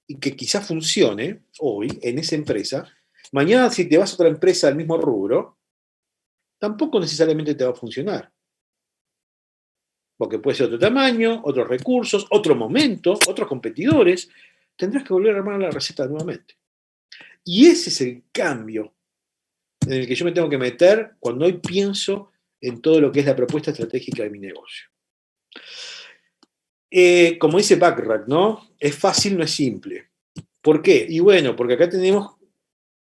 y que quizás funcione hoy en esa empresa, mañana si te vas a otra empresa del mismo rubro, tampoco necesariamente te va a funcionar. Porque puede ser otro tamaño, otros recursos, otro momento, otros competidores. Tendrás que volver a armar la receta nuevamente. Y ese es el cambio en el que yo me tengo que meter cuando hoy pienso en todo lo que es la propuesta estratégica de mi negocio. Como dice Bacharach, ¿no? Es fácil, no es simple. ¿Por qué? Y bueno, porque acá tenemos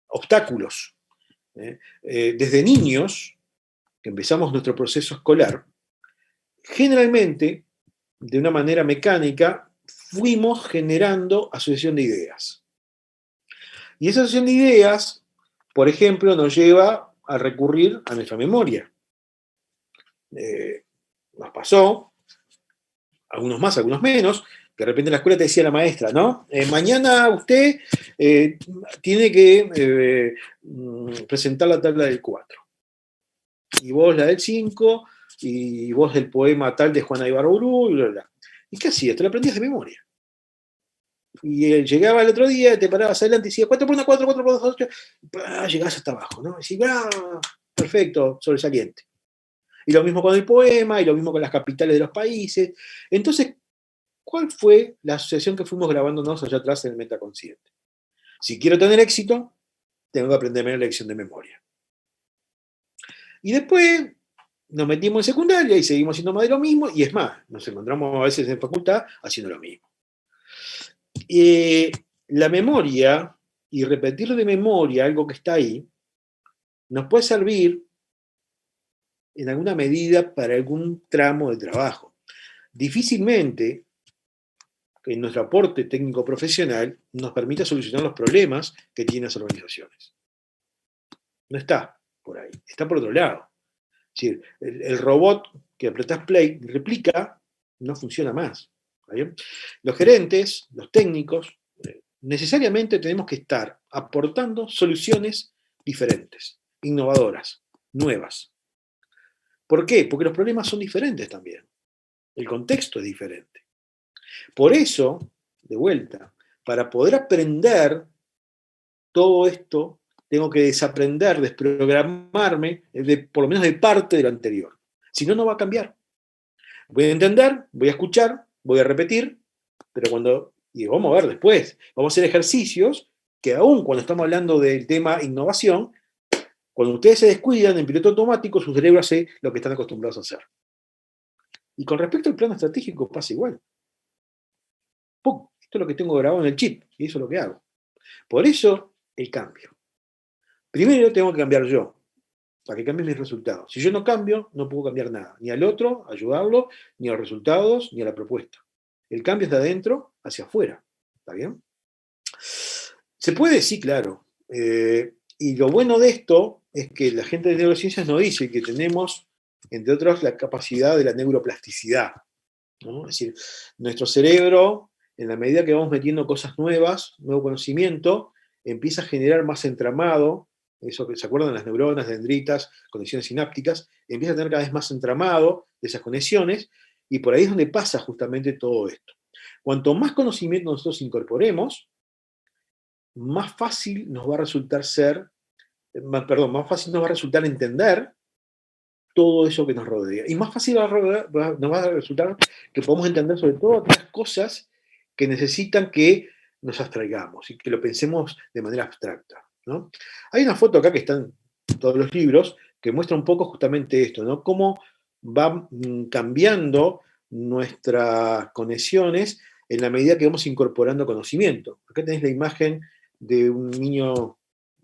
obstáculos. Desde niños, que empezamos nuestro proceso escolar, generalmente, de una manera mecánica, fuimos generando asociación de ideas. Y esa asociación de ideas, por ejemplo, nos lleva a recurrir a nuestra memoria. Nos pasó, algunos más, algunos menos, que de repente en la escuela te decía la maestra, ¿no? Mañana usted tiene que presentar la tabla del 4. Y vos la del 5, y vos el poema tal de Juana Ibarburu, y bla, bla. ¿Y qué hacías? Te lo aprendías de memoria. Y llegaba el otro día, te parabas adelante y decías 4 por 1, 4, 4 por 2, 8, llegás hasta abajo, ¿no? Y decís, perfecto, sobresaliente. Y lo mismo con el poema, y lo mismo con las capitales de los países. Entonces, ¿cuál fue la asociación que fuimos grabándonos allá atrás en el metaconsciente? Si quiero tener éxito, tengo que aprenderme la lección de memoria. Y después nos metimos en secundaria y seguimos haciendo más de lo mismo, y es más, nos encontramos a veces en facultad haciendo lo mismo. La memoria, y repetir de memoria algo que está ahí, nos puede servir en alguna medida para algún tramo de trabajo. Difícilmente en nuestro aporte técnico profesional nos permita solucionar los problemas que tienen las organizaciones. No está por ahí, está por otro lado. decir, el robot que apretás play replica, no funciona más. ¿Está bien? Los gerentes, los técnicos, necesariamente tenemos que estar aportando soluciones diferentes, innovadoras, nuevas. ¿Por qué? Porque los problemas son diferentes también. El contexto es diferente. Por eso, de vuelta, para poder aprender todo esto, tengo que desaprender, desprogramarme, por lo menos de parte de lo anterior. Si no, no va a cambiar. Voy a entender, voy a escuchar, voy a repetir, pero y vamos a ver después, vamos a hacer ejercicios que aún cuando estamos hablando del tema innovación, cuando ustedes se descuidan en piloto automático, su cerebro hace lo que están acostumbrados a hacer. Y con respecto al plano estratégico pasa igual. ¡Pum! Esto es lo que tengo grabado en el chip, y eso es lo que hago. Por eso, el cambio. Primero tengo que cambiar yo, para que cambien mis resultados. Si yo no cambio, no puedo cambiar nada. Ni al otro, ayudarlo, ni a los resultados, ni a la propuesta. El cambio es de adentro hacia afuera. ¿Está bien? ¿Se puede? Sí, claro. Y lo bueno de esto es que la gente de neurociencias nos dice que tenemos, entre otros, la capacidad de la neuroplasticidad, ¿no? Es decir, nuestro cerebro, en la medida que vamos metiendo cosas nuevas, nuevo conocimiento, empieza a generar más entramado, eso que se acuerdan, las neuronas, dendritas, conexiones sinápticas, empieza a tener cada vez más entramado de esas conexiones, y por ahí es donde pasa justamente todo esto. Cuanto más conocimiento nosotros incorporemos, más fácil nos va a resultar más fácil nos va a resultar entender todo eso que nos rodea. Y más fácil nos va a resultar que podamos entender sobre todo aquellas cosas que necesitan que nos abstraigamos y que lo pensemos de manera abstracta, ¿no? Hay una foto acá que está en todos los libros que muestra un poco justamente esto, ¿no? Cómo van cambiando nuestras conexiones en la medida que vamos incorporando conocimiento. Acá tenés la imagen de un niño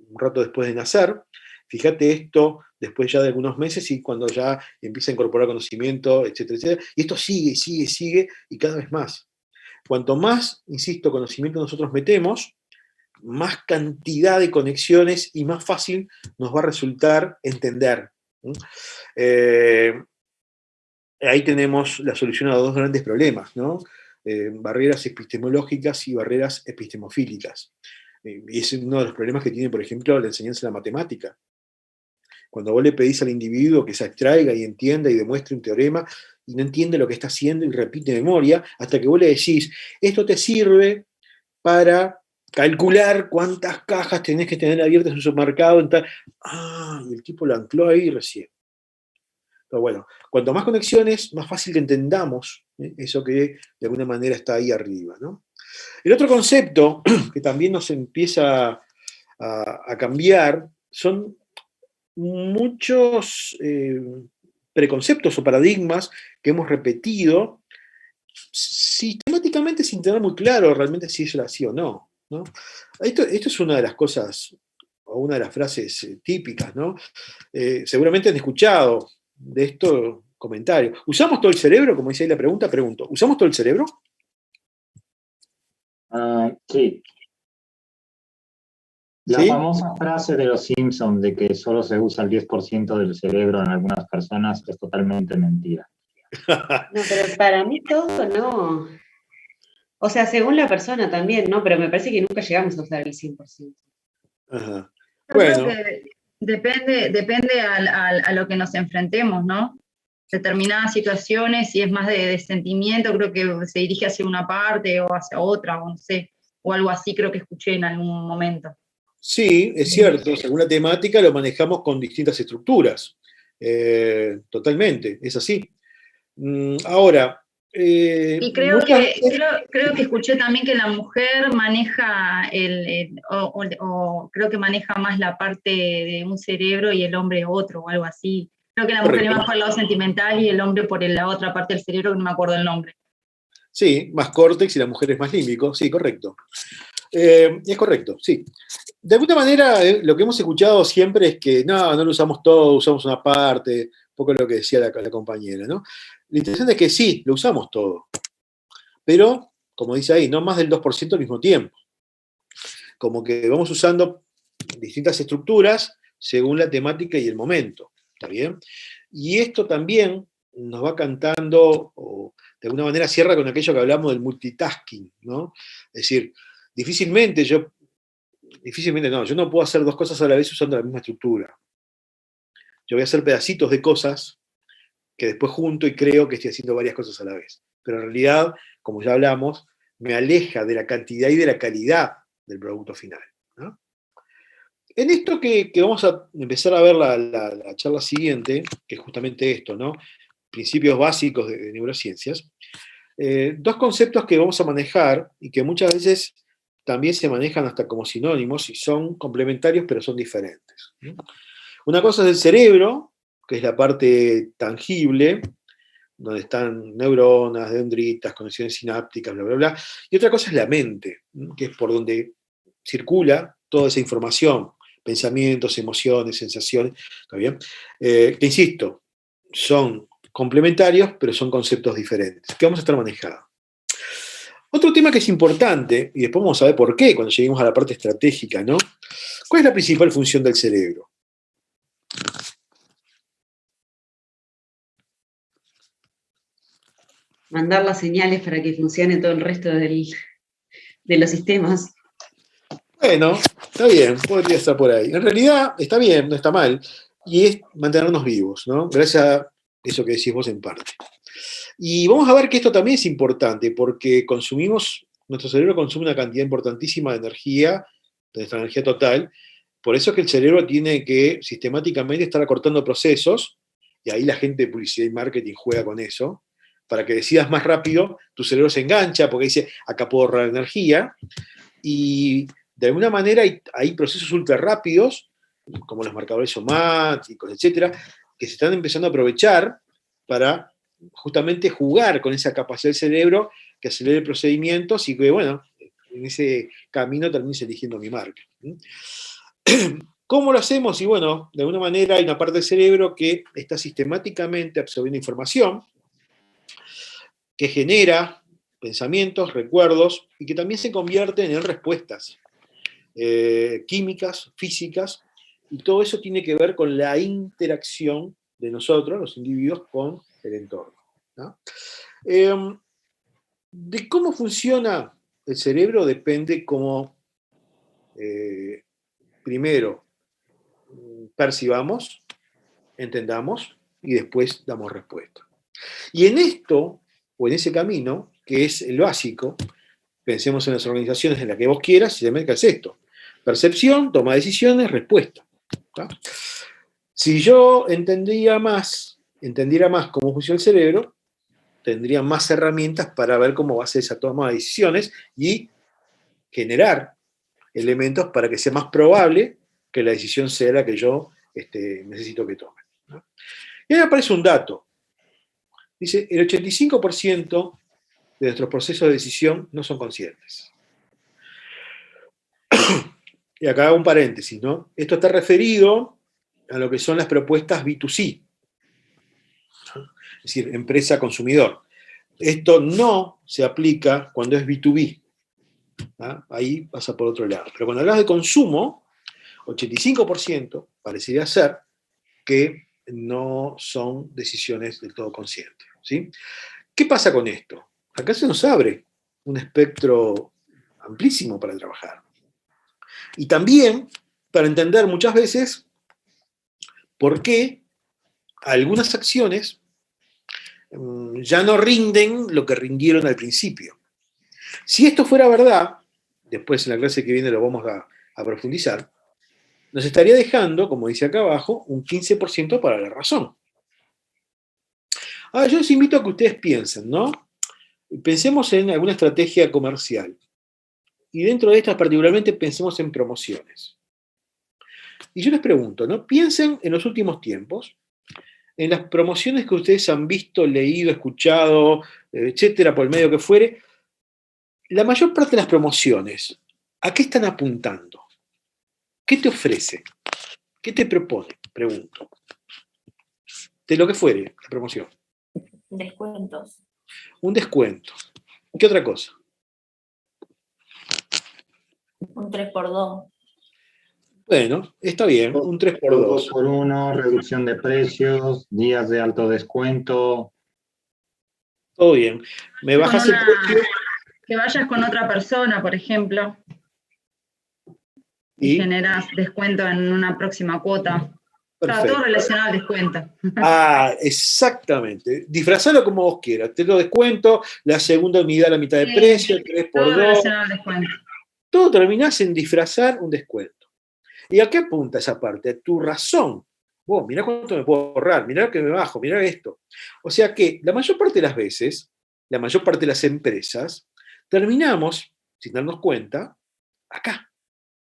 un rato después de nacer. Fíjate esto después ya de algunos meses y cuando ya empieza a incorporar conocimiento, etcétera, etcétera. Y esto sigue, sigue, sigue y cada vez más. Cuanto más, insisto, conocimiento nosotros metemos, más cantidad de conexiones y más fácil nos va a resultar entender. Ahí tenemos la solución a dos grandes problemas, ¿no? Barreras epistemológicas y barreras epistemofílicas. Y es uno de los problemas que tiene, por ejemplo, la enseñanza de la matemática. Cuando vos le pedís al individuo que se abstraiga y entienda y demuestre un teorema, y no entiende lo que está haciendo y repite de memoria, hasta que vos le decís, esto te sirve para calcular cuántas cajas tenés que tener abiertas en un supermercado. Y el tipo lo ancló ahí recién. Pero bueno, cuanto más conexiones, más fácil que entendamos eso que de alguna manera está ahí arriba, ¿no? El otro concepto que también nos empieza a cambiar son muchos preconceptos o paradigmas que hemos repetido sistemáticamente sin tener muy claro realmente si eso era así o no, ¿no? Esto es una de las cosas, o una de las frases típicas, ¿no? Seguramente han escuchado de esto comentarios. ¿Usamos todo el cerebro? Como dice ahí la pregunta, pregunto, ¿usamos todo el cerebro? Sí. La famosa frase de los Simpsons de que solo se usa el 10% del cerebro en algunas personas es totalmente mentira. No, pero para mí todo no. O sea, según la persona también, ¿no? Pero me parece que nunca llegamos a usar el 100%. Ajá. Bueno. Creo que depende a lo que nos enfrentemos, ¿no? Determinadas situaciones, si es más de sentimiento, creo que se dirige hacia una parte o hacia otra, o no sé, o algo así creo que escuché en algún momento. Sí, es cierto, según la temática lo manejamos con distintas estructuras. Totalmente, es así. Ahora... y creo que escuché también que la mujer maneja creo que maneja más la parte de un cerebro y el hombre otro, o algo así. Creo que la mujer va por el lado sentimental y el hombre por la otra parte del cerebro, que no me acuerdo el nombre. Sí, más córtex y la mujer es más límbico, sí, correcto. Es correcto, sí. De alguna manera, lo que hemos escuchado siempre es que no lo usamos todo, usamos una parte, un poco lo que decía la compañera, ¿no? Lo interesante es que sí, lo usamos todo. Pero, como dice ahí, no más del 2% al mismo tiempo. Como que vamos usando distintas estructuras según la temática y el momento. ¿Está bien? Y esto también nos va cantando, o de alguna manera cierra con aquello que hablamos del multitasking, ¿no? Es decir, difícilmente yo no puedo hacer dos cosas a la vez usando la misma estructura. Yo voy a hacer pedacitos de cosas que después junto y creo que estoy haciendo varias cosas a la vez. Pero en realidad, como ya hablamos, me aleja de la cantidad y de la calidad del producto final, ¿no? En esto que vamos a empezar a ver la charla siguiente, que es justamente esto, ¿no? Principios básicos de neurociencias, dos conceptos que vamos a manejar y que muchas veces también se manejan hasta como sinónimos y son complementarios pero son diferentes, ¿no? Una cosa es el cerebro, que es la parte tangible, donde están neuronas, dendritas, conexiones sinápticas, bla, bla, bla. Y otra cosa es la mente, ¿no? Que es por donde circula toda esa información, pensamientos, emociones, sensaciones, ¿está bien? Que insisto, son complementarios, pero son conceptos diferentes, que vamos a estar manejando. Otro tema que es importante, y después vamos a ver por qué cuando lleguemos a la parte estratégica, ¿no? ¿Cuál es la principal función del cerebro? Mandar las señales para que funcione todo el resto de los sistemas. Bueno, está bien, podría estar por ahí. En realidad está bien, no está mal, y es mantenernos vivos, ¿no? Gracias a eso que decís vos en parte. Y vamos a ver que esto también es importante, porque nuestro cerebro consume una cantidad importantísima de energía, de nuestra energía total. Por eso es que el cerebro tiene que sistemáticamente estar acortando procesos, y ahí la gente de publicidad y marketing juega con eso, para que decidas más rápido, tu cerebro se engancha, porque dice, acá puedo ahorrar energía, y de alguna manera hay procesos ultra rápidos, como los marcadores somáticos, etcétera, que se están empezando a aprovechar para justamente jugar con esa capacidad del cerebro que acelere procedimientos y que, bueno, en ese camino termines eligiendo mi marca. ¿Cómo lo hacemos? Y bueno, de alguna manera hay una parte del cerebro que está sistemáticamente absorbiendo información, que genera pensamientos, recuerdos, y que también se convierten en respuestas químicas, físicas, y todo eso tiene que ver con la interacción de nosotros, los individuos, con el entorno, ¿no? De cómo funciona el cerebro depende cómo, primero, percibamos, entendamos, y después damos respuesta. Y en esto, o en ese camino, que es el básico, pensemos en las organizaciones en las que vos quieras, y también que es esto: percepción, toma de decisiones, respuesta, ¿tá? Si yo entendiera más cómo funciona el cerebro, tendría más herramientas para ver cómo va a ser esa toma de decisiones y generar elementos para que sea más probable que la decisión sea la que yo necesito que tome, ¿no? Y ahí aparece un dato. Dice, el 85% de nuestros procesos de decisión no son conscientes. Y acá hago un paréntesis, ¿no? Esto está referido a lo que son las propuestas B2C, ¿no? Es decir, empresa-consumidor. Esto no se aplica cuando es B2B, ¿no? Ahí pasa por otro lado. Pero cuando hablas de consumo, 85% parecería ser que no son decisiones del todo conscientes, ¿sí? ¿Qué pasa con esto? Acá se nos abre un espectro amplísimo para trabajar. Y también para entender muchas veces por qué algunas acciones ya no rinden lo que rindieron al principio. Si esto fuera verdad, después en la clase que viene lo vamos a profundizar, nos estaría dejando, como dice acá abajo, un 15% para la razón. Ahora, yo les invito a que ustedes piensen, ¿no? Pensemos en alguna estrategia comercial. Y dentro de estas particularmente pensemos en promociones. Y yo les pregunto, ¿no? Piensen en los últimos tiempos, en las promociones que ustedes han visto, leído, escuchado, etcétera, por el medio que fuere. La mayor parte de las promociones, ¿a qué están apuntando? ¿Qué te ofrece? ¿Qué te propone? Pregunto. De lo que fuere la promoción. Descuentos. Un descuento. ¿Qué otra cosa? Un 3x2. Bueno, está bien, un 3x2. 2x1, reducción de precios, días de alto descuento. Todo bien. Me bajas el precio. Que vayas con otra persona, por ejemplo, y generas descuento en una próxima cuota. Está todo relacionado al descuento. Exactamente. Disfrazalo como vos quieras. Te lo descuento, la segunda unidad a la mitad de precio, 3x2. Todo relacionado al descuento. Todo terminás en disfrazar un descuento. ¿Y a qué apunta esa parte? A tu razón. Vos, mirá cuánto me puedo ahorrar, mirá lo que me bajo, mirá esto. O sea que la mayor parte de las veces, la mayor parte de las empresas, terminamos, sin darnos cuenta, acá.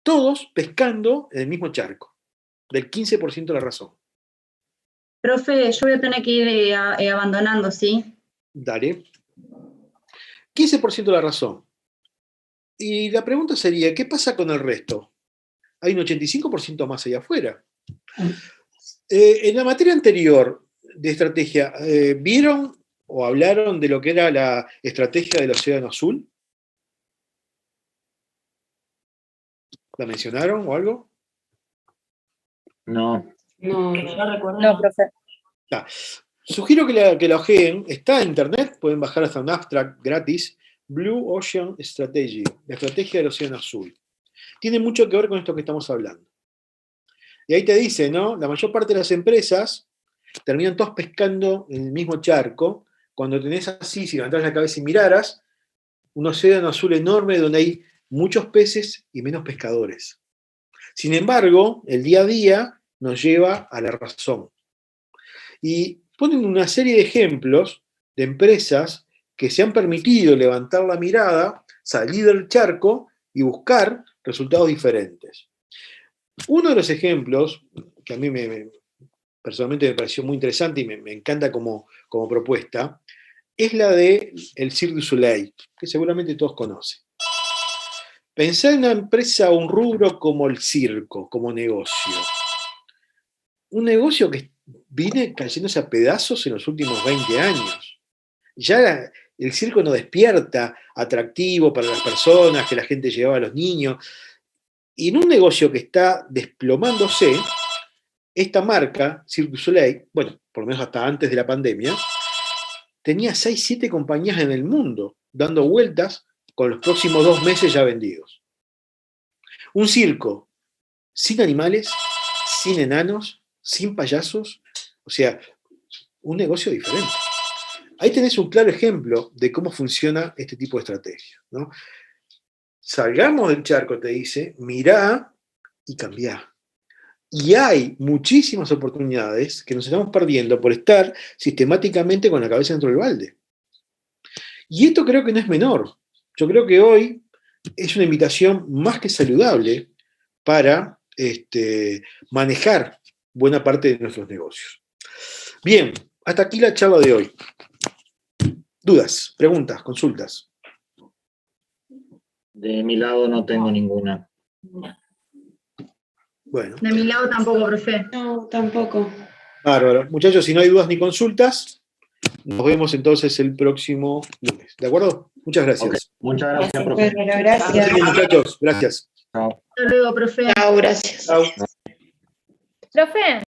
Todos pescando en el mismo charco. Del 15% de la razón. Profe, yo voy a tener que ir abandonando, ¿sí? Dale. 15% de la razón. Y la pregunta sería, ¿qué pasa con el resto? Hay un 85% más allá afuera. En la materia anterior de estrategia, ¿vieron o hablaron de lo que era la estrategia del Océano Azul? ¿La mencionaron o algo? No. No recuerdo. No, profe. Sugiero que la ojeen. Está en internet, pueden bajar hasta un abstract gratis. Blue Ocean Strategy, la estrategia del Océano Azul. Tiene mucho que ver con esto que estamos hablando. Y ahí te dice, ¿no? La mayor parte de las empresas terminan todos pescando en el mismo charco. Cuando tenés así, si levantás la cabeza y miraras, un océano azul enorme donde hay muchos peces y menos pescadores. Sin embargo, el día a día nos lleva a la razón. Y ponen una serie de ejemplos de empresas que se han permitido levantar la mirada, salir del charco y buscar resultados diferentes. Uno de los ejemplos, que a mí personalmente me pareció muy interesante y me encanta como propuesta, es la de el Cirque du Soleil, que seguramente todos conocen. Pensá en una empresa o un rubro como el circo, como negocio. Un negocio que viene cayéndose a pedazos en los últimos 20 años. Ya el circo no despierta atractivo para las personas, que la gente llevaba a los niños. Y en un negocio que está desplomándose, esta marca, Cirque du Soleil, bueno, por lo menos hasta antes de la pandemia, tenía 6, 7 compañías en el mundo, dando vueltas con los próximos 2 meses ya vendidos. Un circo sin animales, sin enanos, sin payasos, o sea, un negocio diferente. Ahí tenés un claro ejemplo de cómo funciona este tipo de estrategia, ¿no? Salgamos del charco, te dice, mirá y cambiá. Y hay muchísimas oportunidades que nos estamos perdiendo por estar sistemáticamente con la cabeza dentro del balde. Y esto creo que no es menor. Yo creo que hoy es una invitación más que saludable para manejar buena parte de nuestros negocios. Bien, hasta aquí la charla de hoy. ¿Dudas, preguntas, consultas? De mi lado no tengo ninguna. Bueno. De mi lado tampoco, profe. No, tampoco. Bárbaro. Muchachos, si no hay dudas ni consultas, nos vemos entonces el próximo lunes. ¿De acuerdo? Muchas gracias. Okay. Muchas gracias, profe. Bueno, gracias. Sí, muchachos, gracias. Chao. Hasta luego, profe. Chao, gracias. Chao. Profe.